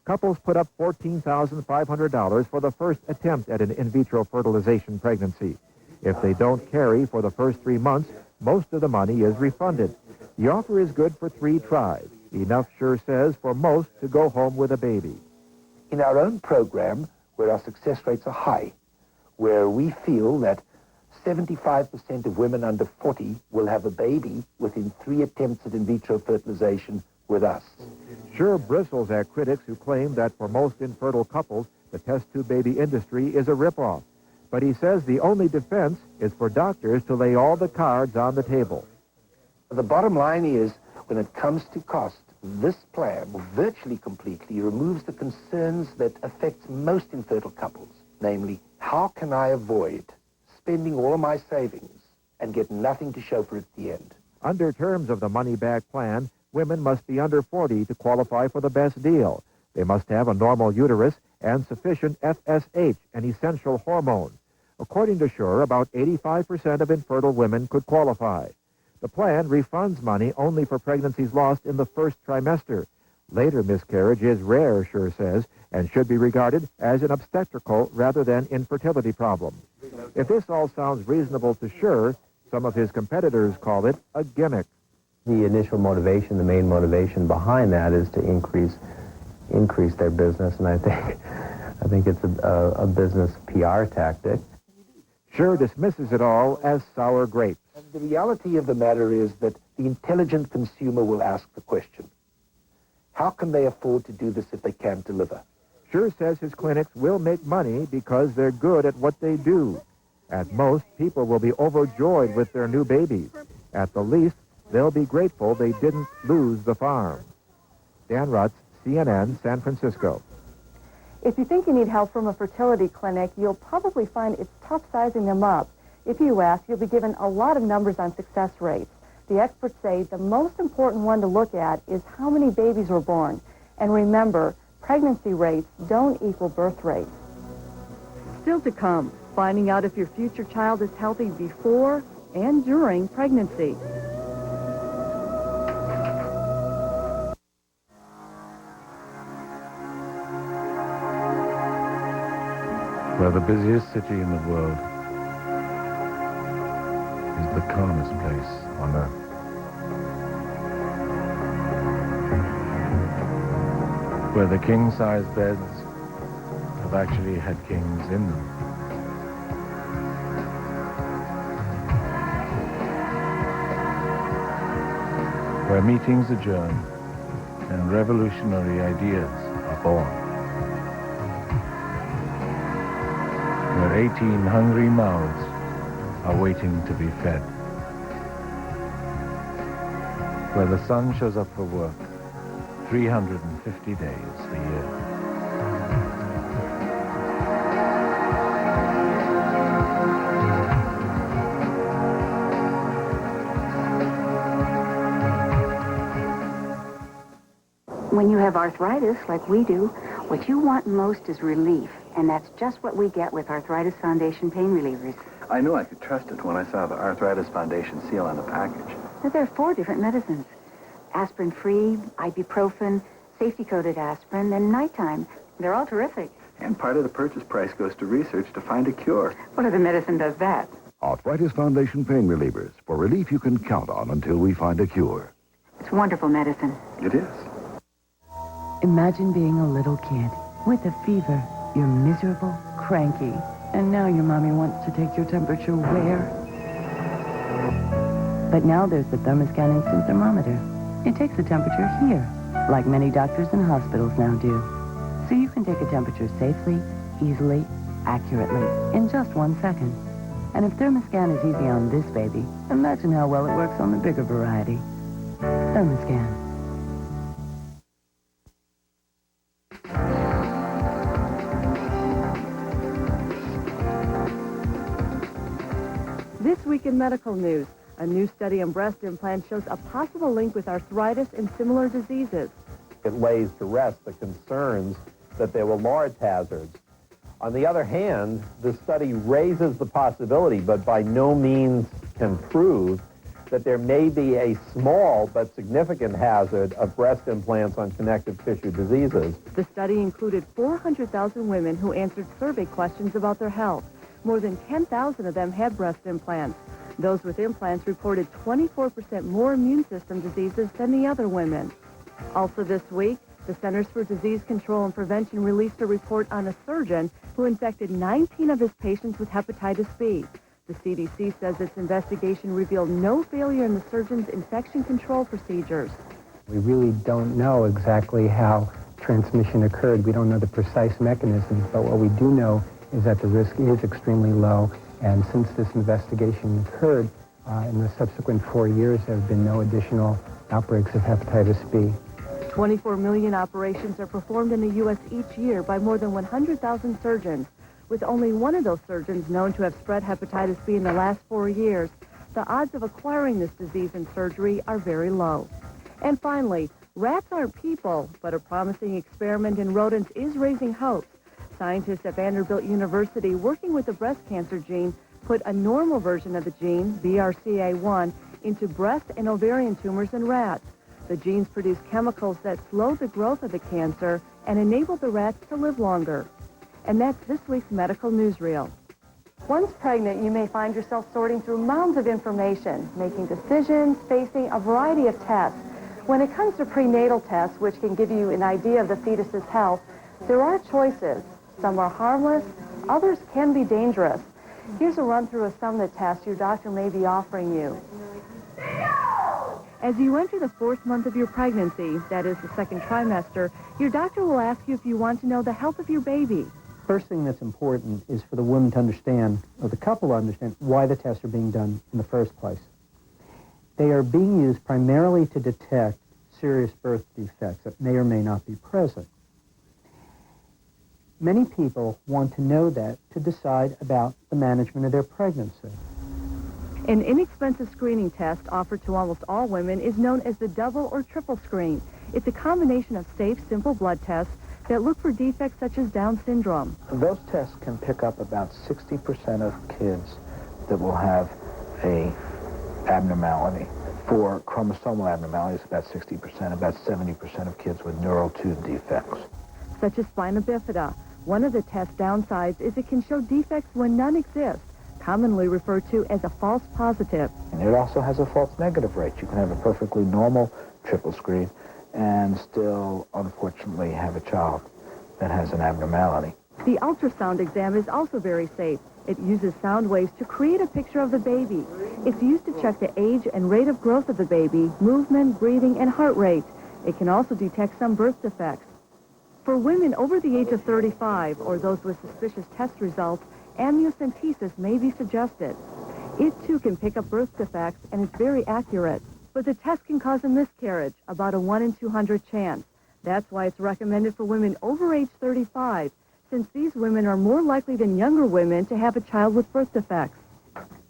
Couples put up $14,500 for the first attempt at an in vitro fertilization pregnancy. If they don't carry for the first 3 months, most of the money is refunded. The offer is good for 3 tries. Enough, Scher says, for most to go home with a baby. In our own program, where our success rates are high, where we feel that 75% of women under 40 will have a baby within 3 attempts at in vitro fertilization with us. Scher bristles at critics who claim that for most infertile couples, the test tube baby industry is a ripoff. But he says the only defense is for doctors to lay all the cards on the table. The bottom line is, when it comes to cost, this plan virtually completely removes the concerns that affect most infertile couples, namely, how can I avoid spending all of my savings and get nothing to show for it at the end? Under terms of the money-back plan, women must be under 40 to qualify for the best deal. They must have a normal uterus and sufficient FSH, an essential hormone. According to Scher, about 85% of infertile women could qualify. The plan refunds money only for pregnancies lost in the first trimester. Later miscarriage is rare, Scher says, and should be regarded as an obstetrical rather than infertility problem. If this all sounds reasonable to Scher, some of his competitors call it a gimmick. The initial motivation, the main motivation behind that is to increase their business, and I think it's a business PR tactic. Scher dismisses it all as sour grapes. And the reality of the matter is that the intelligent consumer will ask the question, how can they afford to do this if they can't deliver? Scher says his clinics will make money because they're good at what they do. At most, people will be overjoyed with their new babies. At the least, they'll be grateful they didn't lose the farm. Dan Rutz, CNN, San Francisco. If you think you need help from a fertility clinic, you'll probably find it's tough sizing them up. If you ask, you'll be given a lot of numbers on success rates. The experts say the most important one to look at is how many babies were born. And remember, pregnancy rates don't equal birth rates. Still to come, finding out if your future child is healthy before and during pregnancy. Well, the busiest city in the world is the calmest place on earth. Where the king-size beds have actually had kings in them. Where meetings adjourn and revolutionary ideas are born. Where 18 hungry mouths are waiting to be fed. Where the sun shows up for work 350 days a year. When you have arthritis, like we do, what you want most is relief. And that's just what we get with Arthritis Foundation Pain Relievers. I knew I could trust it when I saw the Arthritis Foundation seal on the package. Now, there are 4 different medicines. Aspirin-free, ibuprofen, safety-coated aspirin, then nighttime. They're all terrific. And part of the purchase price goes to research to find a cure. What if the medicine does that? Arthritis Foundation pain relievers, for relief you can count on until we find a cure. It's wonderful medicine. It is. Imagine being a little kid with a fever. You're miserable, cranky, and now your mommy wants to take your temperature where? But now there's the Thermoscan instant thermometer. It takes the temperature here, like many doctors and hospitals now do. So you can take a temperature safely, easily, accurately, in just 1 second. And if Thermoscan is easy on this baby, imagine how well it works on the bigger variety. Thermoscan. This week in medical news, a new study on breast implants shows a possible link with arthritis and similar diseases. It lays to rest the concerns that there were large hazards. On the other hand, the study raises the possibility, but by no means can prove, that there may be a small but significant hazard of breast implants on connective tissue diseases. The study included 400,000 women who answered survey questions about their health. More than 10,000 of them had breast implants. Those with implants reported 24% more immune system diseases than the other women. Also this week, the Centers for Disease Control and Prevention released a report on a surgeon who infected 19 of his patients with hepatitis B. The CDC says its investigation revealed no failure in the surgeon's infection control procedures. We really don't know exactly how transmission occurred. We don't know the precise mechanisms, but what we do know is that the risk is extremely low. And since this investigation occurred, in the subsequent 4 years, there have been no additional outbreaks of hepatitis B. 24 million operations are performed in the U.S. each year by more than 100,000 surgeons. With only one of those surgeons known to have spread hepatitis B in the last 4 years, the odds of acquiring this disease in surgery are very low. And finally, rats aren't people, but a promising experiment in rodents is raising hopes. Scientists at Vanderbilt University, working with the breast cancer gene, put a normal version of the gene, BRCA1, into breast and ovarian tumors in rats. The genes produce chemicals that slow the growth of the cancer and enable the rats to live longer. And that's this week's medical newsreel. Once pregnant, you may find yourself sorting through mounds of information, making decisions, facing a variety of tests. When it comes to prenatal tests, which can give you an idea of the fetus's health, there are choices. Some are harmless, others can be dangerous. Here's a run-through of some of the tests your doctor may be offering you. As you enter the 4th month of your pregnancy, that is the 2nd trimester, your doctor will ask you if you want to know the health of your baby. First thing that's important is for the woman to understand, or the couple to understand, why the tests are being done in the first place. They are being used primarily to detect serious birth defects that may or may not be present. Many people want to know that to decide about the management of their pregnancy. An inexpensive screening test offered to almost all women is known as the double or triple screen. It's a combination of safe, simple blood tests that look for defects such as Down syndrome. Those tests can pick up about 60% of kids that will have a abnormality. For chromosomal abnormalities, about 60%, about 70% of kids with neural tube defects. Such as spina bifida. One of the test's downsides is it can show defects when none exist, commonly referred to as a false positive. And it also has a false negative rate. You can have a perfectly normal triple screen and still, unfortunately, have a child that has an abnormality. The ultrasound exam is also very safe. It uses sound waves to create a picture of the baby. It's used to check the age and rate of growth of the baby, movement, breathing, and heart rate. It can also detect some birth defects. For women over the age of 35 or those with suspicious test results, amniocentesis may be suggested. It, too, can pick up birth defects, and it's very accurate. But the test can cause a miscarriage, about a 1 in 200 chance. That's why it's recommended for women over age 35, since these women are more likely than younger women to have a child with birth defects.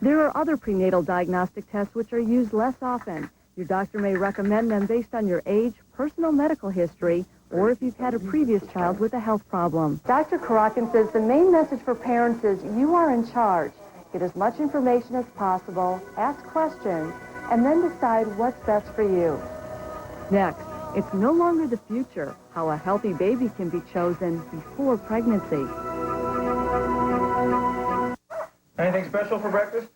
There are other prenatal diagnostic tests which are used less often. Your doctor may recommend them based on your age, personal medical history, or if you've had a previous child with a health problem. Dr. Karakin says the main message for parents is you are in charge. Get as much information as possible, ask questions, and then decide what's best for you. Next, It's no longer the future, how a healthy baby can be chosen before pregnancy. Anything special for breakfast?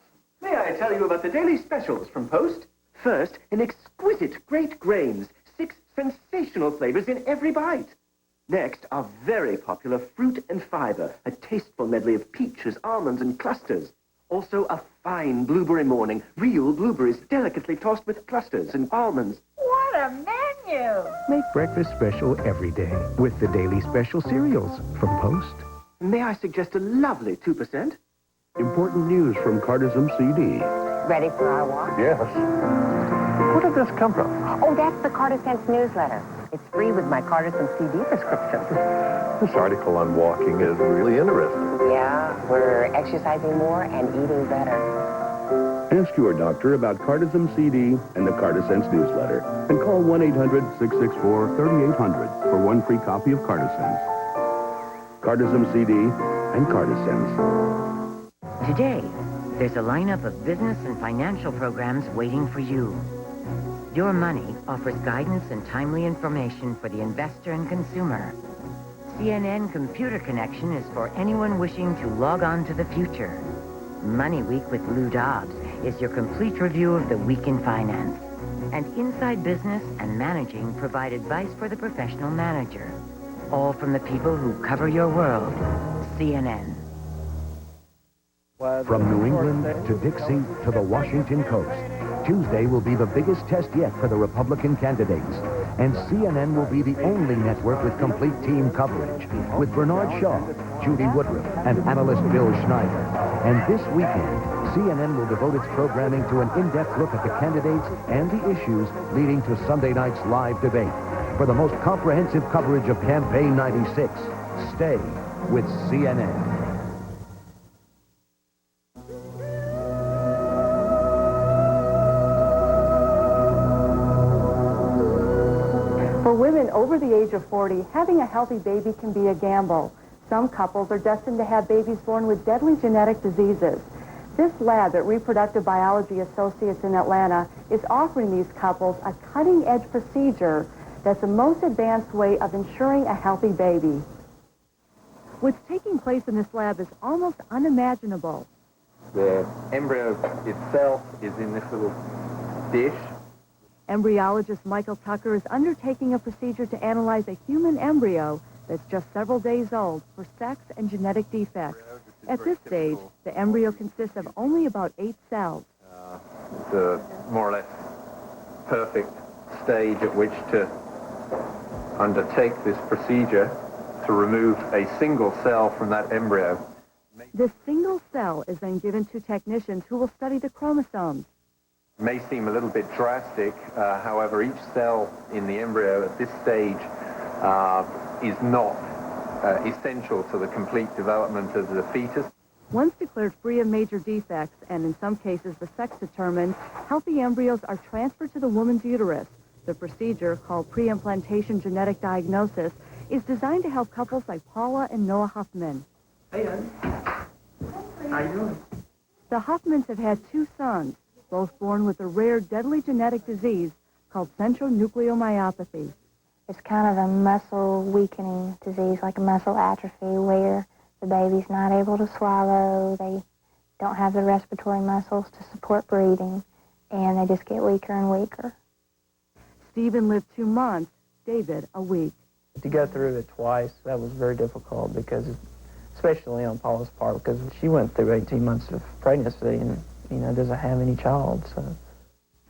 May I tell you about the daily specials from Post? First, an exquisite great grains, 6 sensational flavors in every bite. Next, our very popular fruit and fiber, a tasteful medley of peaches, almonds, and clusters. Also, a fine blueberry morning, real blueberries delicately tossed with clusters and almonds. What a menu! Make breakfast special every day with the Daily Special cereals from Post. May I suggest a lovely 2%? Important news from Cardism CD. Ready for our walk? Yes. Where did this come from? Oh, that's the Cardasense newsletter. It's free with my Cardasen CD prescription. This article on walking is really interesting. Yeah, we're exercising more and eating better. Ask your doctor about Cardism CD and the Cardasense newsletter. And call 1-800-664-3800 for one free copy of Cardasense. Cardism CD and Cardasense. Today, there's a lineup of business and financial programs waiting for you. Your Money offers guidance and timely information for the investor and consumer. CNN Computer Connection is for anyone wishing to log on to the future. Money Week with Lou Dobbs is your complete review of the week in finance. And Inside Business and Managing provide advice for the professional manager. All from the people who cover your world. CNN. From New England to Dixie to the Washington coast, Tuesday will be the biggest test yet for the Republican candidates. And CNN will be the only network with complete team coverage, with Bernard Shaw, Judy Woodruff, and analyst Bill Schneider. And this weekend, CNN will devote its programming to an in-depth look at the candidates and the issues leading to Sunday night's live debate. For the most comprehensive coverage of Campaign 96, stay with CNN. For women over the age of 40, having a healthy baby can be a gamble. Some couples are destined to have babies born with deadly genetic diseases. This lab at Reproductive Biology Associates in Atlanta is offering these couples a cutting-edge procedure that's the most advanced way of ensuring a healthy baby. What's taking place in this lab is almost unimaginable. The embryo itself is in this little dish. Embryologist Michael Tucker is undertaking a procedure to analyze a human embryo that's just several days old for sex and genetic defects. At this stage, the embryo consists of only about 8 cells. It's a more or less perfect stage at which to undertake this procedure to remove a single cell from that embryo. This single cell is then given to technicians who will study the chromosomes. It may seem a little bit drastic, however, each cell in the embryo at this stage is not essential to the complete development of the fetus. Once declared free of major defects, and in some cases the sex determined, healthy embryos are transferred to the woman's uterus. The procedure, called pre-implantation genetic diagnosis, is designed to help couples like Paula and Noah Huffman. Hey, honey. How you doing? The Huffmans have had 2 sons, both born with a rare deadly genetic disease called centronucleomyopathy. It's kind of a muscle weakening disease, like a muscle atrophy, where the baby's not able to swallow, they don't have the respiratory muscles to support breathing, and they just get weaker and weaker. Stephen lived 2 months, David a week. To go through it twice, that was very difficult, because, especially on Paula's part, because she went through 18 months of pregnancy and, doesn't have any child, so.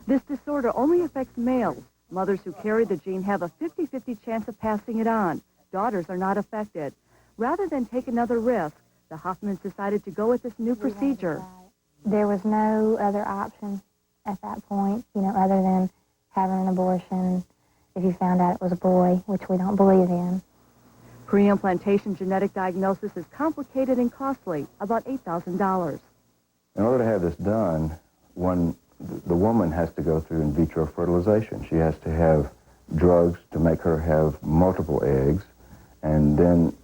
This disorder only affects males. Mothers who carry the gene have a 50-50 chance of passing it on. Daughters are not affected. Rather than take another risk, the Huffmans decided to go with this new procedure. There was no other option at that point, other than having an abortion if you found out it was a boy, which we don't believe in. Pre-implantation genetic diagnosis is complicated and costly, about $8,000. In order to have this done, the woman has to go through in vitro fertilization. She has to have drugs to make her have multiple eggs, and then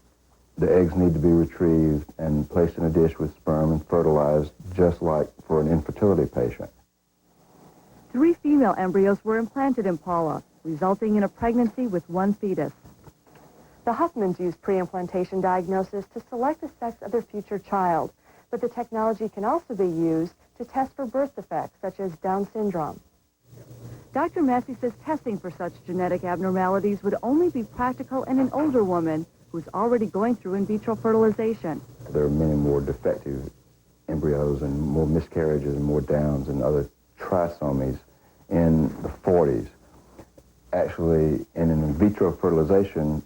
the eggs need to be retrieved and placed in a dish with sperm and fertilized, just like for an infertility patient. 3 female embryos were implanted in Paula. resulting in a pregnancy with one fetus. The Huffmans use pre-implantation diagnosis to select the sex of their future child, but the technology can also be used to test for birth defects such as Down syndrome. Dr. Massey says testing for such genetic abnormalities would only be practical in an older woman who's already going through in vitro fertilization. There are many more defective embryos and more miscarriages and more Downs and other trisomies in the 40s. Actually, in an in vitro fertilization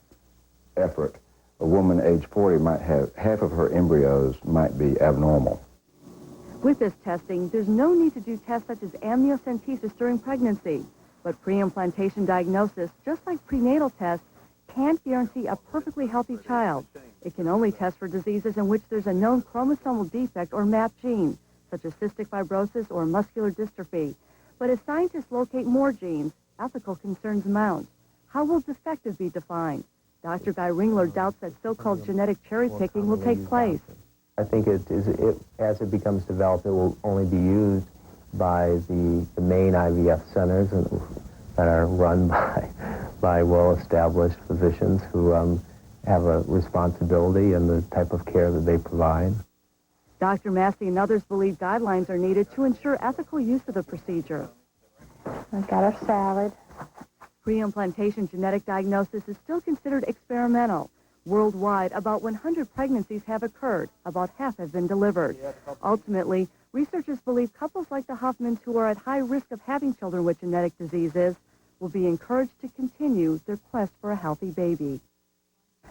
effort, a woman age 40 might have half of her embryos might be abnormal. With this testing, there's no need to do tests such as amniocentesis during pregnancy, but pre-implantation diagnosis, just like prenatal tests, can't guarantee a perfectly healthy child. It can only test for diseases in which there's a known chromosomal defect or MAP gene, such as cystic fibrosis or muscular dystrophy. But as scientists locate more genes, ethical concerns mount. How will defective be defined? Dr. Guy Ringler doubts that so-called genetic cherry-picking will take place. I think as it becomes developed, it will only be used by the main IVF centers that are run by well-established physicians who have a responsibility in the type of care that they provide. Dr. Massey and others believe guidelines are needed to ensure ethical use of the procedure. We've got our salad. Pre-implantation genetic diagnosis is still considered experimental. Worldwide, about 100 pregnancies have occurred. About half have been delivered. Ultimately, researchers believe couples like the Huffmans who are at high risk of having children with genetic diseases will be encouraged to continue their quest for a healthy baby.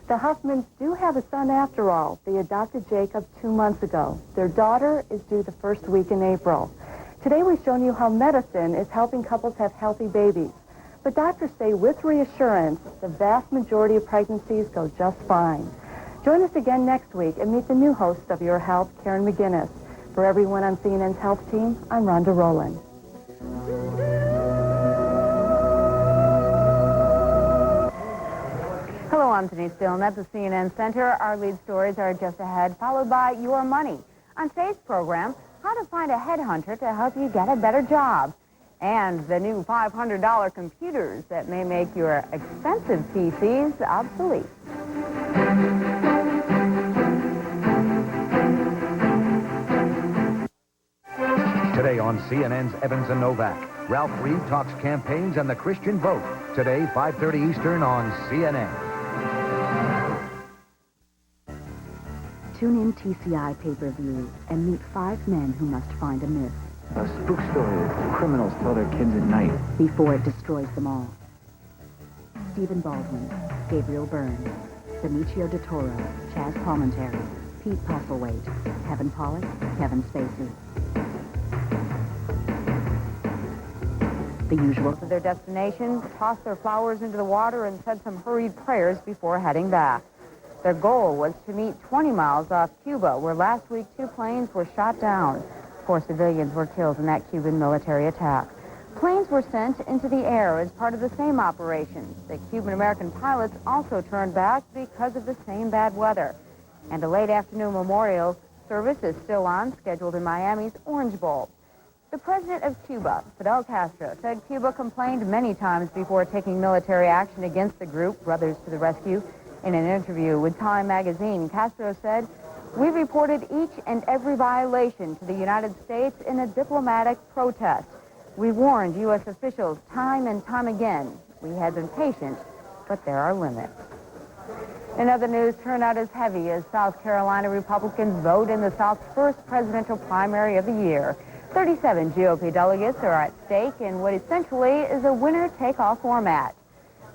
The Huffmans do have a son after all. They adopted Jacob 2 months ago. Their daughter is due the first week in April. Today we've shown you how medicine is helping couples have healthy babies. But doctors say with reassurance, the vast majority of pregnancies go just fine. Join us again next week and meet the new host of Your Health, Karen McGinnis. For everyone on CNN's Health Team, I'm Rhonda Rowland. Hello, I'm Denise Dillon at the CNN Center. Our lead stories are just ahead, followed by Your Money. On today's program, how to find a headhunter to help you get a better job. And the new $500 computers that may make your expensive PCs obsolete. Today on CNN's Evans and Novak, Ralph Reed talks campaigns and the Christian vote. Today, 5:30 Eastern on CNN. Tune in TCI pay-per-view and meet 5 men who must find a myth. A spook story that criminals tell their kids at night. Before it destroys them all. Stephen Baldwin, Gabriel Byrne, Benicio del Toro, Chaz Palminteri, Pete Postlethwaite, Kevin Pollak, Kevin Spacey. The usual. To their destination, tossed their flowers into the water and said some hurried prayers before heading back. Their goal was to meet 20 miles off Cuba, where last week 2 planes were shot down. 4 civilians were killed in that Cuban military attack. Planes were sent into the air as part of the same operation. The Cuban-American pilots also turned back because of the same bad weather. And a late afternoon memorial service is still on, scheduled in Miami's Orange Bowl. The president of Cuba, Fidel Castro, said Cuba complained many times before taking military action against the group, Brothers to the Rescue. In an interview with Time magazine, Castro said, "We reported each and every violation to the United States in a diplomatic protest. We warned U.S. officials time and time again. We had been patient, but there are limits." In other news, turnout is heavy as South Carolina Republicans vote in the South's first presidential primary of the year. 37 GOP delegates are at stake in what essentially is a winner-take-all format.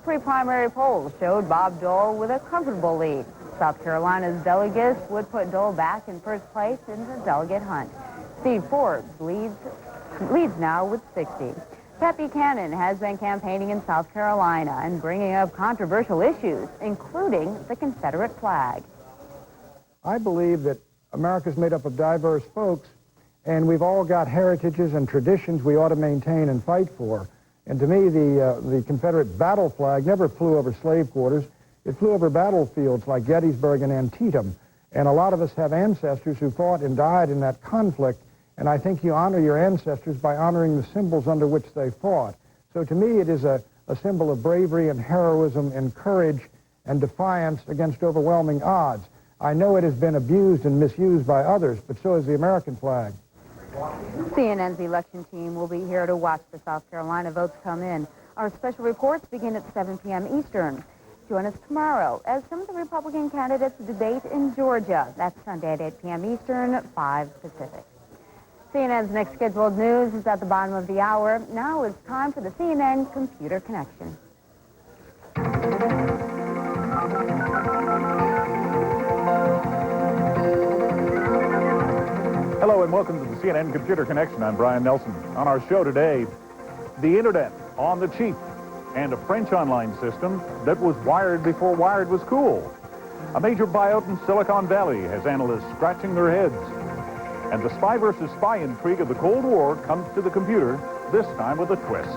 Pre-primary polls showed Bob Dole with a comfortable lead. South Carolina's delegates would put Dole back in first place in the delegate hunt. Steve Forbes leads now with 60. Pat Buchanan has been campaigning in South Carolina and bringing up controversial issues, including the Confederate flag. I believe that America's made up of diverse folks, and we've all got heritages and traditions we ought to maintain and fight for. And to me, the Confederate battle flag never flew over slave quarters. It flew over battlefields like Gettysburg and Antietam. And a lot of us have ancestors who fought and died in that conflict. And I think you honor your ancestors by honoring the symbols under which they fought. So to me, it is a a symbol of bravery and heroism and courage and defiance against overwhelming odds. I know it has been abused and misused by others, but so is the American flag. CNN's election team will be here to watch the South Carolina votes come in. Our special reports begin at 7 p.m. Eastern. Join us tomorrow as some of the Republican candidates debate in Georgia. That's Sunday at 8 p.m. Eastern, 5 Pacific. CNN's next scheduled news is at the bottom of the hour. Now it's time for the CNN Computer Connection. Hello and welcome to the CNN Computer Connection. I'm Brian Nelson. On our show today, the Internet on the cheap and a French online system that was wired before wired was cool. A major buyout in Silicon Valley has analysts scratching their heads. And the spy versus spy intrigue of the Cold War comes to the computer, this time with a twist.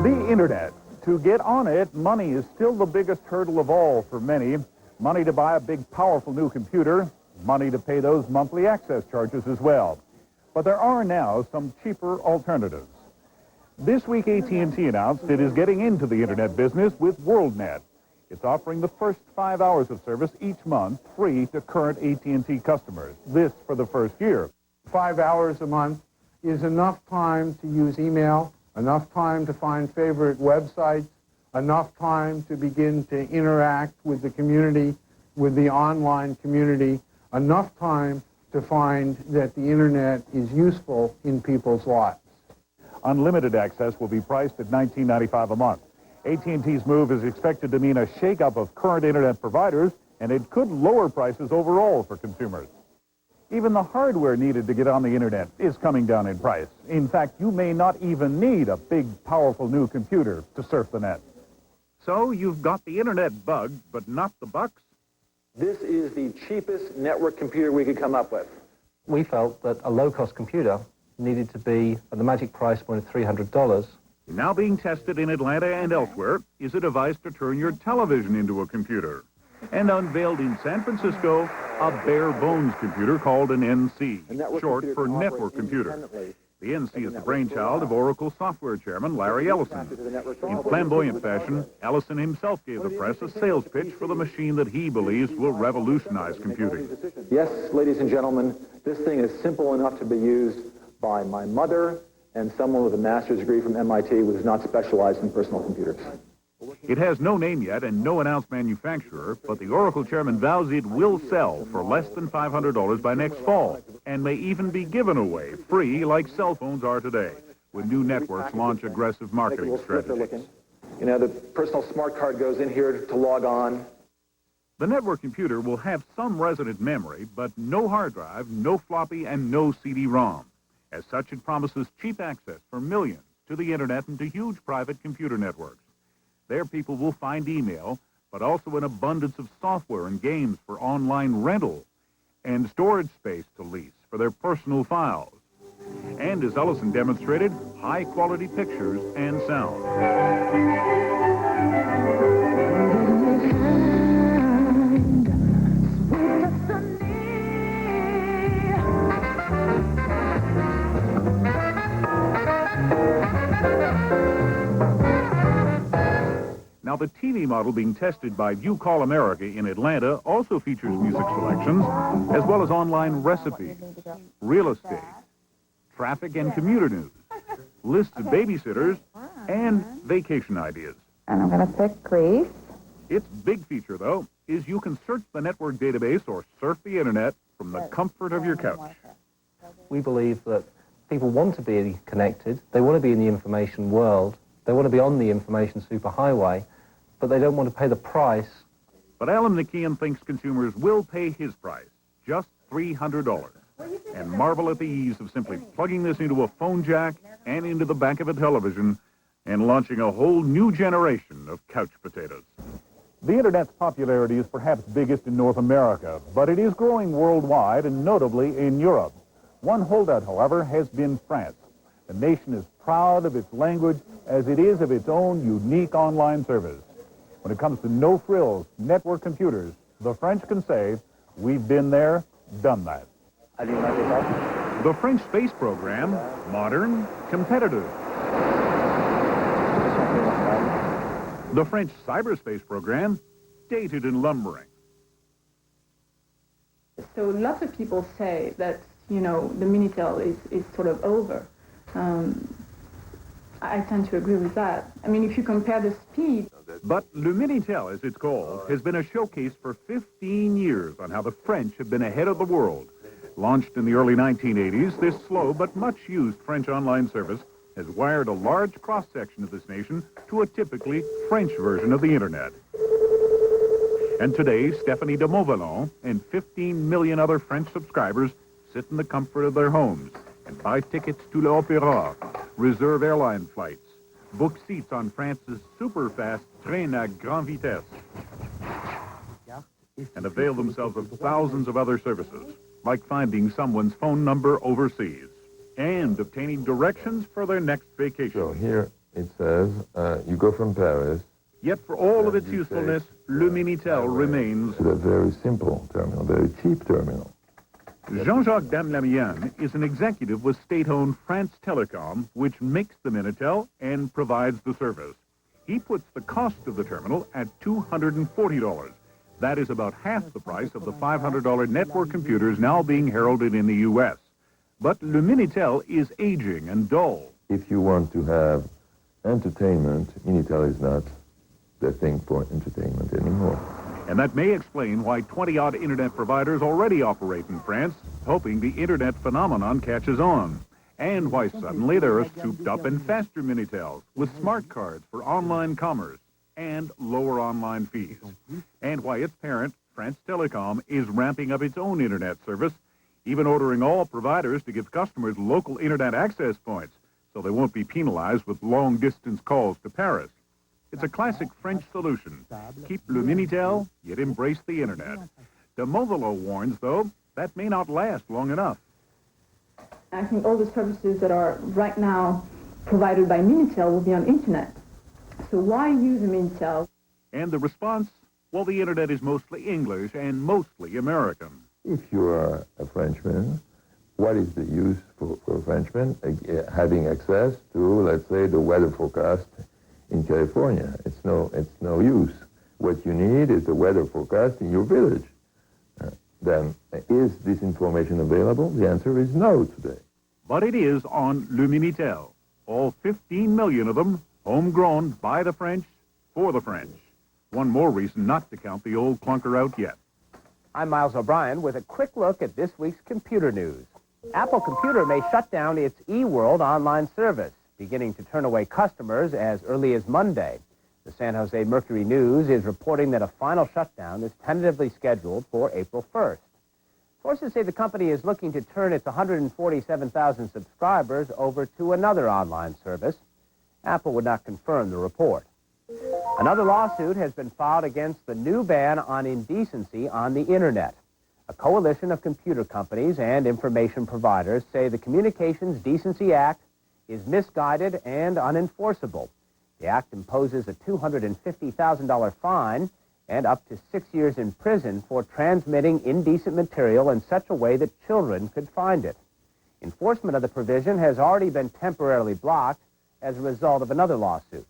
The Internet. To get on it, money is still the biggest hurdle of all for many. Money to buy a big, powerful new computer. Money to pay those monthly access charges as well. But there are now some cheaper alternatives. This week, AT&T announced it is getting into the Internet business with WorldNet. It's offering the first 5 hours of service each month free to current AT&T customers. This for the first year. 5 hours a month is enough time to use email, enough time to find favorite websites, enough time to begin to interact with the community, with the online community, enough time to find that the Internet is useful in people's lives. Unlimited access will be priced at $19.95 a month. AT&T's move is expected to mean a shakeup of current Internet providers, and it could lower prices overall for consumers. Even the hardware needed to get on the Internet is coming down in price. In fact, you may not even need a big, powerful new computer to surf the net. So you've got the Internet bug, but not the bucks? This is the cheapest network computer we could come up with. We felt that a low-cost computer needed to be at the magic price point of $300. Now being tested in Atlanta and elsewhere is a device to turn your television into a computer. And unveiled in San Francisco, a bare-bones computer called an NC, short for Network Computer. The NC is the brainchild of Oracle software chairman Larry Ellison. In flamboyant fashion, Ellison himself gave the press a sales pitch for the machine that he believes will revolutionize computing. Yes, ladies and gentlemen, this thing is simple enough to be used by my mother and someone with a master's degree from MIT who is not specialized in personal computers. It has no name yet and no announced manufacturer, but the Oracle chairman vows it will sell for less than $500 by next fall and may even be given away free like cell phones are today when new networks launch aggressive marketing strategies. You know, the personal smart card goes in here to log on. The network computer will have some resident memory, but no hard drive, no floppy, and no CD-ROM. As such, it promises cheap access for millions to the Internet and to huge private computer networks. There people will find email, but also an abundance of software and games for online rental and storage space to lease for their personal files. And as Ellison demonstrated, high-quality pictures and sound. Now, the TV model being tested by You Call America in Atlanta also features music selections, as well as online recipes, real estate, traffic and commuter news, lists of babysitters, and vacation ideas. And I'm going to pick Greece. Its big feature, though, is you can search the network database or surf the Internet from the comfort of your couch. We believe that people want to be connected, they want to be in the information world, they want to be on the information superhighway, but they don't want to pay the price. But Alan McKeon thinks consumers will pay his price, just $300, and marvel at the ease of simply plugging this into a phone jack and into the back of a television and launching a whole new generation of couch potatoes. The Internet's popularity is perhaps biggest in North America, but it is growing worldwide and notably in Europe. One holdout, however, has been France. The nation is proud of its language as it is of its own unique online service. When When it comes to no-frills network computers, the French can say, we've been there, done that. The French space program, modern, competitive. The French cyberspace program, dated and lumbering. So lots of people say that, you know, the Minitel is sort of over. I tend to agree with that. I mean, if you compare the speed... But Le Minitel, as it's called, has been a showcase for 15 years on how the French have been ahead of the world. Launched in the early 1980s, this slow but much-used French online service has wired a large cross-section of this nation to a typically French version of the Internet. And today, Stephanie de Montvalon and 15 million other French subscribers sit in the comfort of their homes and buy tickets to l'Opéra, reserve airline flights, book seats on France's super-fast train à grande vitesse, and avail themselves of thousands of other services, like finding someone's phone number overseas and obtaining directions for their next vacation. So here it says you go from Paris. Yet for all of its usefulness, Le Minitel remains a very simple terminal, very cheap terminal. Jean-Jacques Damlamian is an executive with state-owned France Telecom, which makes the Minitel and provides the service. He puts the cost of the terminal at $240. That is about half the price of the $500 network computers now being heralded in the U.S. But Le Minitel is aging and dull. If you want to have entertainment, Minitel is not the thing for entertainment anymore. And that may explain why 20-odd Internet providers already operate in France, hoping the Internet phenomenon catches on. And why suddenly there are souped-up and faster Minitels with smart cards for online commerce and lower online fees. And why its parent, France Telecom, is ramping up its own Internet service, even ordering all providers to give customers local Internet access points so they won't be penalized with long-distance calls to Paris. It's a classic French solution. Keep Le Minitel, yet embrace the Internet. De Montvalon warns, though, that may not last long enough. I think all the services that are right now provided by Minitel will be on Internet. So why use a Minitel? And the response? Well, the Internet is mostly English and mostly American. If you are a Frenchman, what is the use for a Frenchman having access to, let's say, the weather forecast in California? It's no use. What you need is the weather forecast in your village. Then, is this information available? The answer is no today. But it is on Le Minitel. All 15 million of them, homegrown by the French, for the French. One more reason not to count the old clunker out yet. I'm Miles O'Brien with a quick look at this week's computer news. Apple Computer may shut down its eWorld online service, beginning to turn away customers as early as Monday. The San Jose Mercury News is reporting that a final shutdown is tentatively scheduled for April 1st. Sources say the company is looking to turn its 147,000 subscribers over to another online service. Apple would not confirm the report. Another lawsuit has been filed against the new ban on indecency on the Internet. A coalition of computer companies and information providers say the Communications Decency Act is misguided and unenforceable. The act imposes a $250,000 fine and up to 6 years in prison for transmitting indecent material in such a way that children could find it. Enforcement of the provision has already been temporarily blocked as a result of another lawsuit.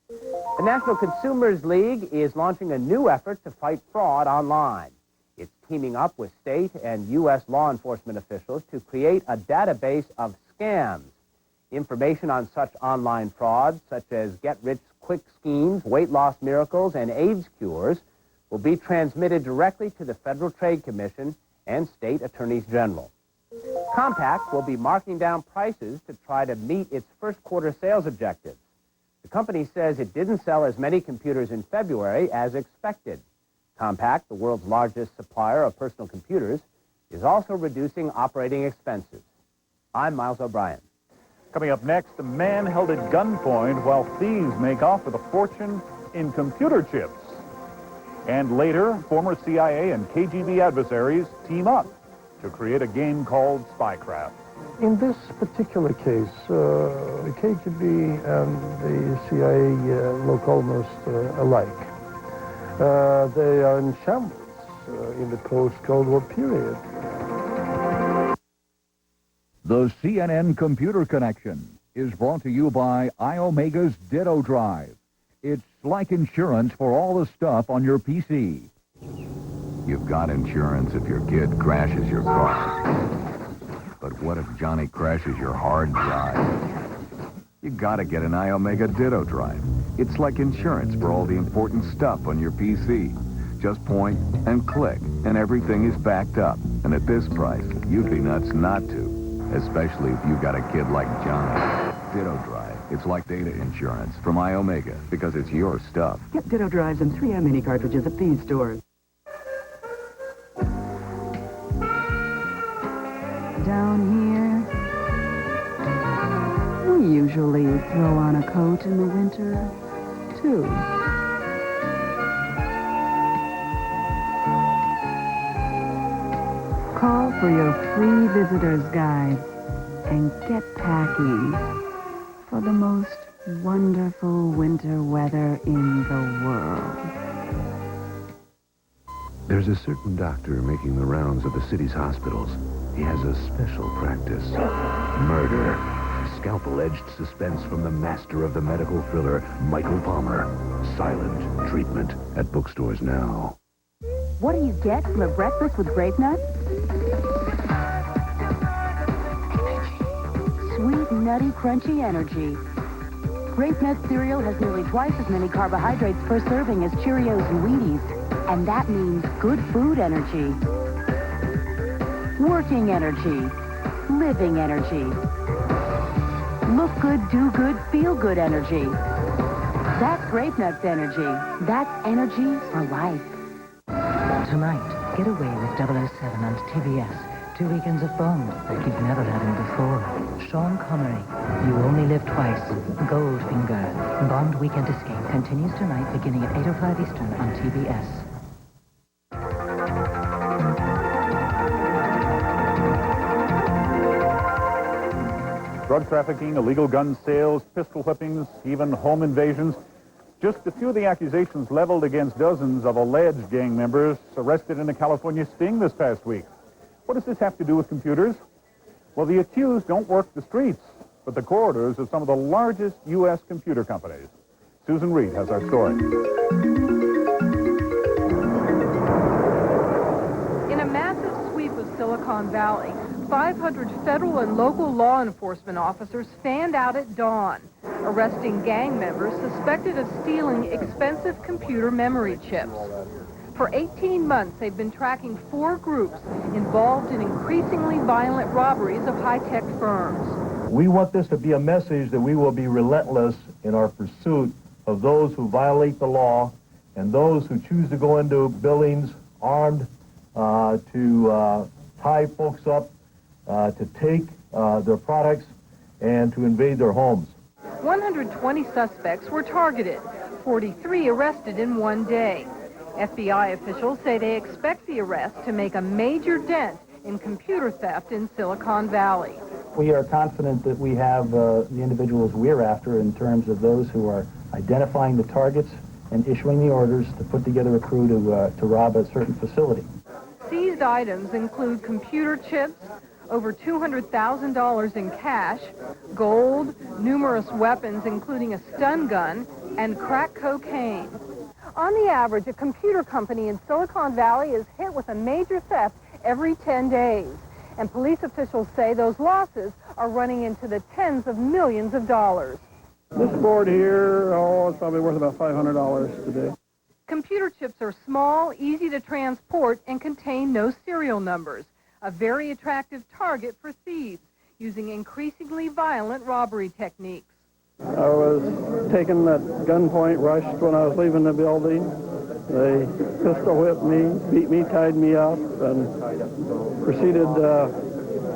The National Consumers League is launching a new effort to fight fraud online. It's teaming up with state and U.S. law enforcement officials to create a database of scams. Information on such online frauds, such as get-rich-quick schemes, weight loss miracles, and AIDS cures, will be transmitted directly to the Federal Trade Commission and state attorneys general. Compaq will be marking down prices to try to meet its first quarter sales objectives. The company says it didn't sell as many computers in February as expected. Compaq, the world's largest supplier of personal computers, is also reducing operating expenses. I'm Miles O'Brien. Coming up next, a man held at gunpoint while thieves make off with a fortune in computer chips. And later, former CIA and KGB adversaries team up to create a game called Spycraft. In this particular case, the KGB and the CIA look almost alike. They are in shambles in the post-Cold War period. The CNN Computer Connection is brought to you by iOmega's Ditto Drive. It's like insurance for all the stuff on your PC. You've got insurance if your kid crashes your car. But what if Johnny crashes your hard drive? You gotta get an iOmega Ditto Drive. It's like insurance for all the important stuff on your PC. Just point and click, and everything is backed up. And at this price, you'd be nuts not to, especially if you got a kid like Johnny. Ditto Drive. It's like data insurance from iOmega, because it's your stuff. Get Ditto Drives and 3M mini cartridges at these stores. Down here, we usually throw on a coat in the winter, too. Call for your free visitor's guide and get packing for the most wonderful winter weather in the world. There's a certain doctor making the rounds of the city's hospitals. He has a special practice. Murder. Scalpel-edged suspense from the master of the medical thriller, Michael Palmer. Silent treatment at bookstores now. What do you get from a breakfast with grape nuts? Sweet, nutty, crunchy energy. Grape Nut cereal has nearly twice as many carbohydrates per serving as Cheerios and Wheaties. And that means good food energy. Working energy. Living energy. Look good, do good, feel good energy. That's Grape Nuts energy. That's energy for life. Tonight, get away with 007 on TBS. 2 weekends of Bond like you've never had him before. Sean Connery, You Only Live Twice. Goldfinger. Bond Weekend Escape continues tonight beginning at 8:05 Eastern on TBS. Drug trafficking, illegal gun sales, pistol whippings, even home invasions. Just a few of the accusations leveled against dozens of alleged gang members arrested in a California sting this past week. What does this have to do with computers? Well, the accused don't work the streets, but the corridors of some of the largest U.S. computer companies. Susan Reed has our story. In a massive sweep of Silicon Valley, 500 federal and local law enforcement officers fanned out at dawn, arresting gang members suspected of stealing expensive computer memory chips. For 18 months, they've been tracking 4 groups involved in increasingly violent robberies of high-tech firms. We want this to be a message that we will be relentless in our pursuit of those who violate the law and those who choose to go into buildings armed to tie folks up, to take their products, and to invade their homes. 120 suspects were targeted, 43 arrested in one day. FBI officials say they expect the arrest to make a major dent in computer theft in Silicon Valley. We are confident that we have the individuals we're after in terms of those who are identifying the targets and issuing the orders to put together a crew to rob a certain facility. Seized items include computer chips, over $200,000 in cash, gold, numerous weapons including a stun gun, and crack cocaine. On the average, a computer company in Silicon Valley is hit with a major theft every 10 days. And police officials say those losses are running into the tens of millions of dollars. This board here, it's probably worth about $500 today. Computer chips are small, easy to transport, and contain no serial numbers. A very attractive target for thieves using increasingly violent robbery techniques. I was taken at gunpoint, rushed when I was leaving the building. They pistol whipped me, beat me, tied me up, and proceeded to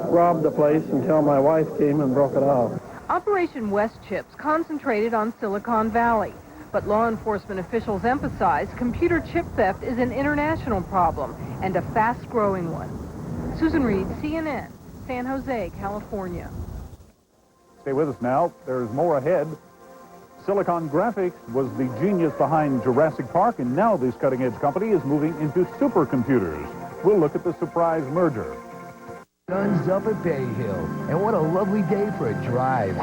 rob the place until my wife came and broke it off. Operation West Chips concentrated on Silicon Valley, but law enforcement officials emphasize computer chip theft is an international problem and a fast-growing one. Susan Reed, CNN, San Jose, California. Stay with us now. There's more ahead. Silicon Graphics was the genius behind Jurassic Park, and now this cutting-edge company is moving into supercomputers. We'll look at the surprise merger. Sun's up at Bay Hill, and what a lovely day for a drive.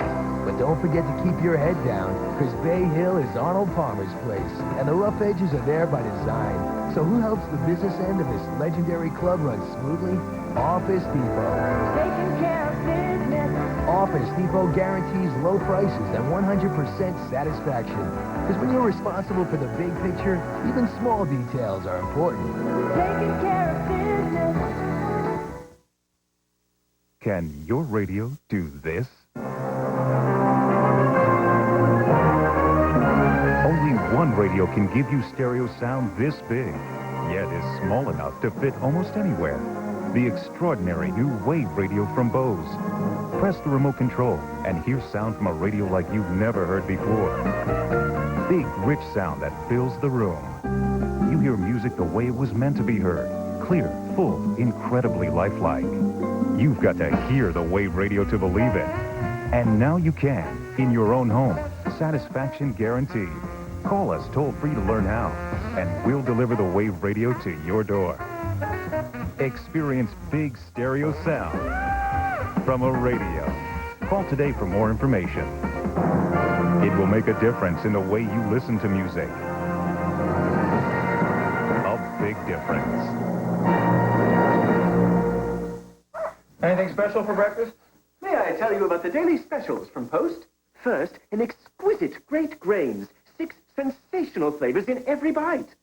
But don't forget to keep your head down, because Bay Hill is Arnold Palmer's place, and the rough edges are there by design. So who helps the business end of this legendary club run smoothly? Office Depot. Taking care of business. Office Depot guarantees low prices and 100% satisfaction. Because when you're responsible for the big picture, even small details are important. Taking care of business. Can your radio do this? Only one radio can give you stereo sound this big, yet is small enough to fit almost anywhere. The extraordinary new Wave Radio from Bose. Press the remote control and hear sound from a radio like you've never heard before. Big, rich sound that fills the room. You hear music the way it was meant to be heard. Clear, full, incredibly lifelike. You've got to hear the Wave Radio to believe it. And now you can, in your own home. Satisfaction guaranteed. Call us toll-free to learn how, and we'll deliver the Wave Radio to your door. Experience big stereo sound from a radio. Call today for more information. It will make a difference in the way you listen to music. A big difference. Anything special for breakfast? May I tell you about the daily specials from Post? First, an exquisite great grains, 6 sensational flavors in every bite.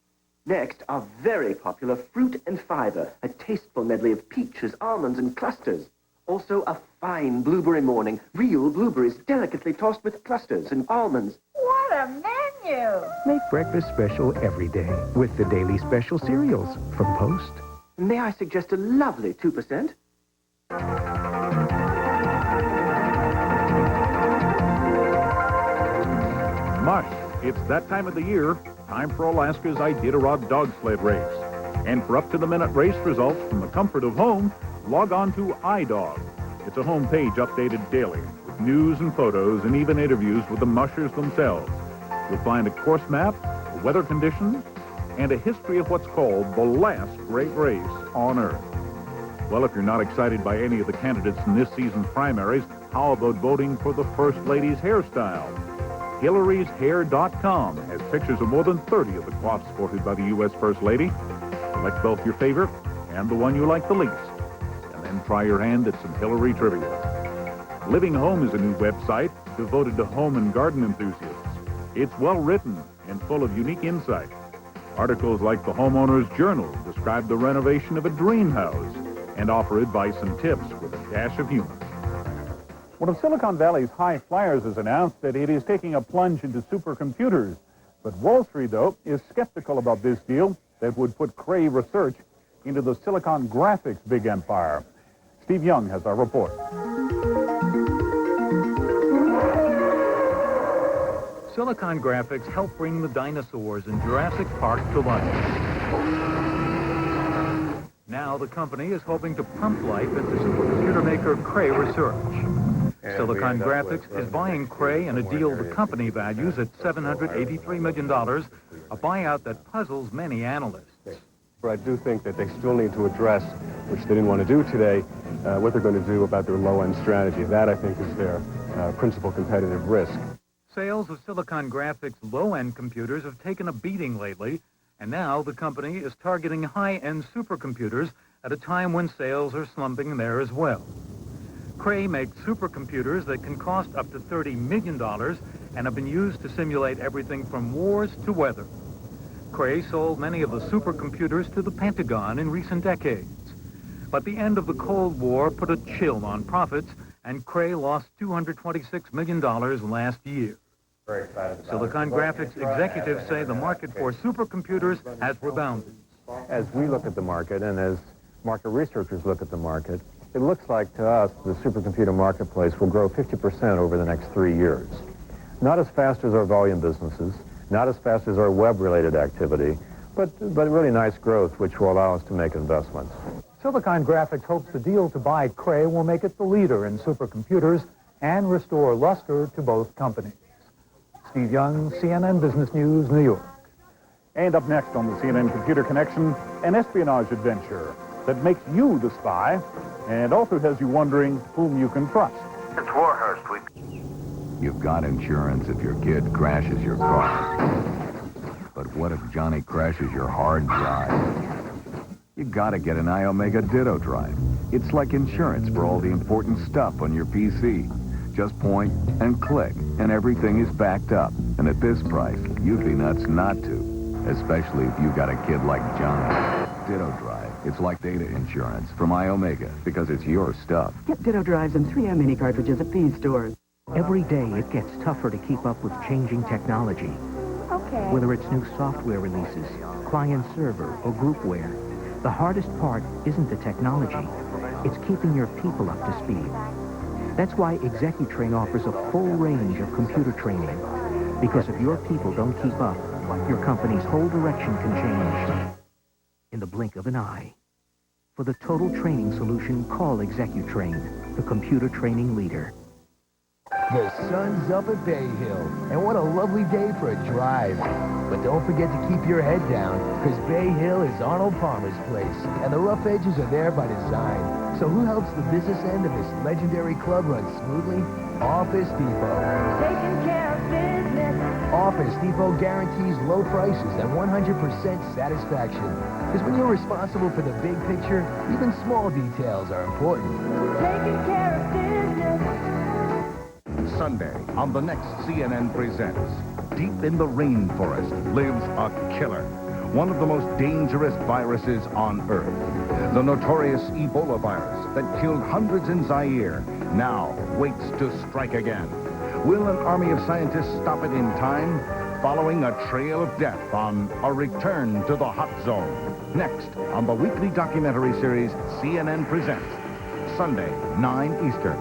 Next, our very popular fruit and fiber, a tasteful medley of peaches, almonds, and clusters. Also, a fine blueberry morning, real blueberries delicately tossed with clusters and almonds. What a menu! Make breakfast special every day with the daily special cereals from Post. May I suggest a lovely 2%? Mush, it's that time of the year. Time for Alaska's Iditarod dog sled race. And for up-to-the-minute race results from the comfort of home, log on to iDog. It's a home page updated daily with news and photos and even interviews with the mushers themselves. You'll find a course map, weather conditions, and a history of what's called the last great race on Earth. Well, if you're not excited by any of the candidates in this season's primaries, how about voting for the First Lady's hairstyle? Hillary'sHair.com has pictures of more than 30 of the coiffes sported by the U.S. First Lady. Select both your favorite and the one you like the least. And then try your hand at some Hillary trivia. Living Home is a new website devoted to home and garden enthusiasts. It's well written and full of unique insight. Articles like the Homeowner's Journal describe the renovation of a dream house and offer advice and tips with a dash of humor. One of Silicon Valley's high flyers has announced that it is taking a plunge into supercomputers. But Wall Street, though, is skeptical about this deal that would put Cray Research into the Silicon Graphics big empire. Steve Young has our report. Silicon Graphics helped bring the dinosaurs in Jurassic Park to life. Now the company is hoping to pump life into supercomputer maker Cray Research. Silicon Graphics is buying Cray in a deal the company values at $783 million, a buyout that puzzles many analysts. But I do think that they still need to address, which they didn't want to do today, what they're going to do about their low-end strategy. That, I think, is their principal competitive risk. Sales of Silicon Graphics low-end computers have taken a beating lately, and now the company is targeting high-end supercomputers at a time when sales are slumping there as well. Cray makes supercomputers that can cost up to $30 million and have been used to simulate everything from wars to weather. Cray sold many of the supercomputers to the Pentagon in recent decades. But the end of the Cold War put a chill on profits, and Cray lost $226 million last year. Silicon Graphics executives say the market for supercomputers has rebounded. As we look at the market and as market researchers look at the market, it looks like to us the supercomputer marketplace will grow 50% over the next 3 years. Not as fast as our volume businesses, not as fast as our web-related activity, but really nice growth, which will allow us to make investments. Silicon Graphics hopes the deal to buy Cray will make it the leader in supercomputers and restore luster to both companies. Steve Young, CNN Business News, New York. And up next on the CNN Computer Connection, an espionage adventure that makes you the spy and also has you wondering whom you can trust. It's Warhurst. You've got insurance if your kid crashes your car. But what if Johnny crashes your hard drive? You gotta get an iOmega Ditto drive. It's like insurance for all the important stuff on your PC. Just point and click, and everything is backed up. And at this price, you'd be nuts not to, especially if you got a kid like Johnny. Ditto drive. It's like data insurance from iOmega because it's your stuff. Get Ditto drives and 3M mini cartridges at these stores. Every day it gets tougher to keep up with changing technology. Okay. Whether it's new software releases, client server, or groupware, the hardest part isn't the technology. It's keeping your people up to speed. That's why ExecuTrain offers a full range of computer training. Because if your people don't keep up, your company's whole direction can change in the blink of an eye. For the total training solution, call ExecuTrain, the computer training leader. The sun's up at Bay Hill, and what a lovely day for a drive. But don't forget to keep your head down, because Bay Hill is Arnold Palmer's place, and the rough edges are there by design. So who helps the business end of this legendary club run smoothly? Office Depot. Taking care of business. Office Depot guarantees low prices and 100% satisfaction. Because when you're responsible for the big picture, even small details are important. Taking care of business. Sunday on the next CNN Presents, deep in the rainforest lives a killer, one of the most dangerous viruses on Earth. The notorious Ebola virus that killed hundreds in Zaire now waits to strike again. Will an army of scientists stop it in time? Following a trail of death on A Return to the Hot Zone. Next on the weekly documentary series CNN Presents, Sunday, 9 Eastern.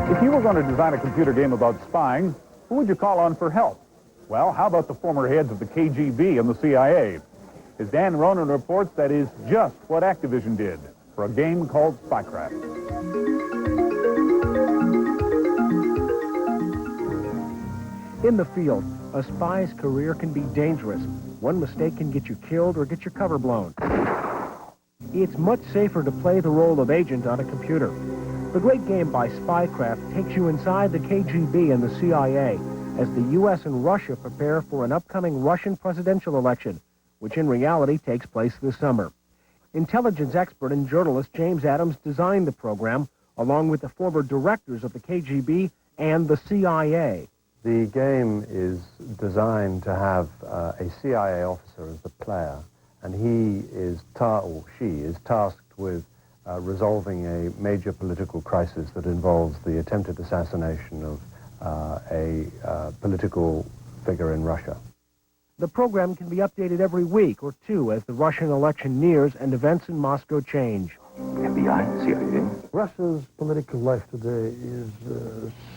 If you were going to design a computer game about spying, who would you call on for help? Well, how about the former heads of the KGB and the CIA? As Dan Ronan reports, that is just what Activision did for a game called Spycraft. In the field, a spy's career can be dangerous. One mistake can get you killed or get your cover blown. It's much safer to play the role of agent on a computer. The great game by Spycraft takes you inside the KGB and the CIA as the U.S. and Russia prepare for an upcoming Russian presidential election, which in reality takes place this summer. Intelligence expert and journalist James Adams designed the program, along with the former directors of the KGB and the CIA. The game is designed to have a CIA officer as the player, and he is she is tasked with resolving a major political crisis that involves the attempted assassination of a political figure in Russia. The program can be updated every week or two as the Russian election nears and events in Moscow change. FBI, CIA. Russia's political life today is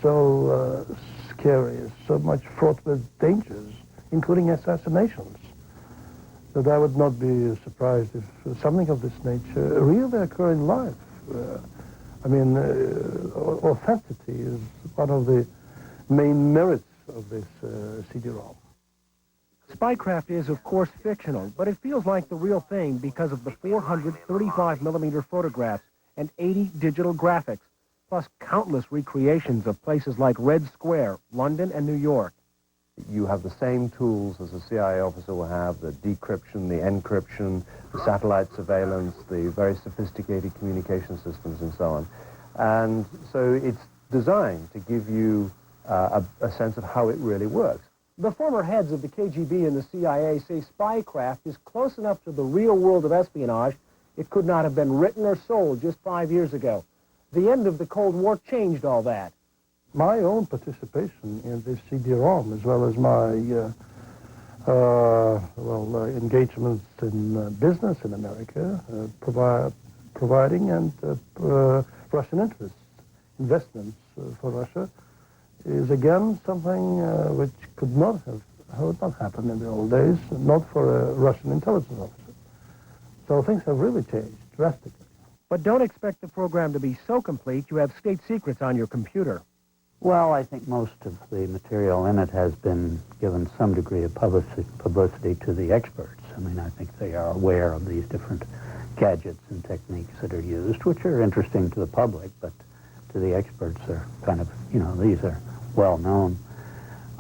so scary, is so much fraught with dangers, including assassinations, that I would not be surprised if something of this nature really occurred in life. Authenticity is one of the main merits of this CD-ROM. Spycraft is, of course, fictional, but it feels like the real thing because of the 435mm photographs and 80 digital graphics, plus countless recreations of places like Red Square, London, and New York. You have the same tools as a CIA officer will have, the decryption, the encryption, the satellite surveillance, the very sophisticated communication systems, and so on. And so it's designed to give you a sense of how it really works. The former heads of the KGB and the CIA say Spycraft is close enough to the real world of espionage it could not have been written or sold just 5 years ago. The end of the Cold War changed all that. My own participation in this CD-ROM, as well as my engagements in business in America, providing and Russian interests, investments for Russia, is again something which would not happen in the old days, not for a Russian intelligence officer. So things have really changed drastically. But don't expect the program to be so complete you have state secrets on your computer. Well, I think most of the material in it has been given some degree of publicity to the experts. I mean, I think they are aware of these different gadgets and techniques that are used, which are interesting to the public, but to the experts are kind of, you know, these are well known.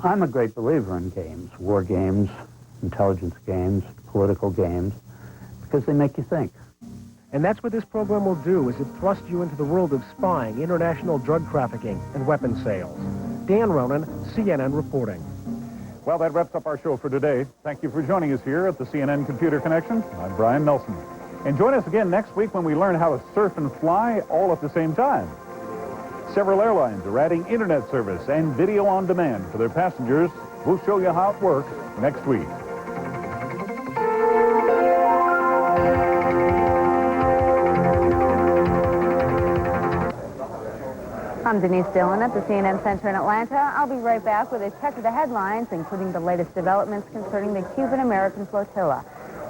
I'm a great believer in games, war games, intelligence games, political games, because they make you think. And that's what this program will do, is it thrust you into the world of spying, international drug trafficking, and weapons sales. Dan Ronan, CNN reporting. Well, that wraps up our show for today. Thank you for joining us here at the CNN Computer Connection. I'm Brian Nelson. And join us again next week when we learn how to surf and fly all at the same time. Several airlines are adding internet service and video on demand for their passengers. We'll show you how it works next week. I'm Denise Dillon at the CNN Center in Atlanta. I'll be right back with a check of the headlines, including the latest developments concerning the Cuban-American flotilla.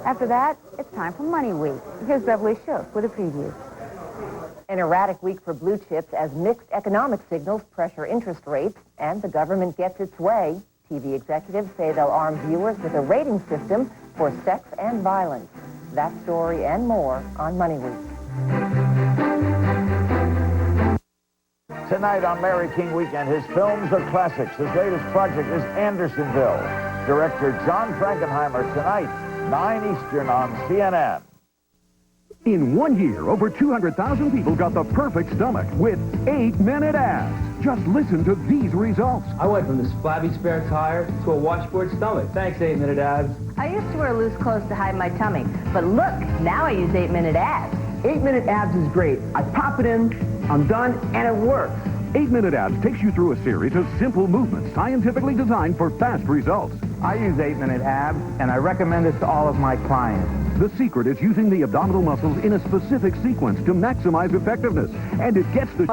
After that, it's time for Money Week. Here's Beverly Shook with a preview. An erratic week for blue chips as mixed economic signals pressure interest rates and the government gets its way. TV executives say they'll arm viewers with a rating system for sex and violence. That story and more on Money Week. Tonight on Larry King Weekend, his films are classics. His latest project is Andersonville. Director John Frankenheimer tonight, 9 Eastern on CNN. In 1 year, over 200,000 people got the perfect stomach with 8-minute abs. Just listen to these results. I went from this flabby spare tire to a washboard stomach. Thanks, 8-minute abs. I used to wear loose clothes to hide my tummy, but look, now I use 8-minute abs. 8-minute abs is great. I pop it in, I'm done, and it works. 8-minute abs takes you through a series of simple movements scientifically designed for fast results. I use 8-minute abs, and I recommend it to all of my clients. The secret is using the abdominal muscles in a specific sequence to maximize effectiveness, and it gets the...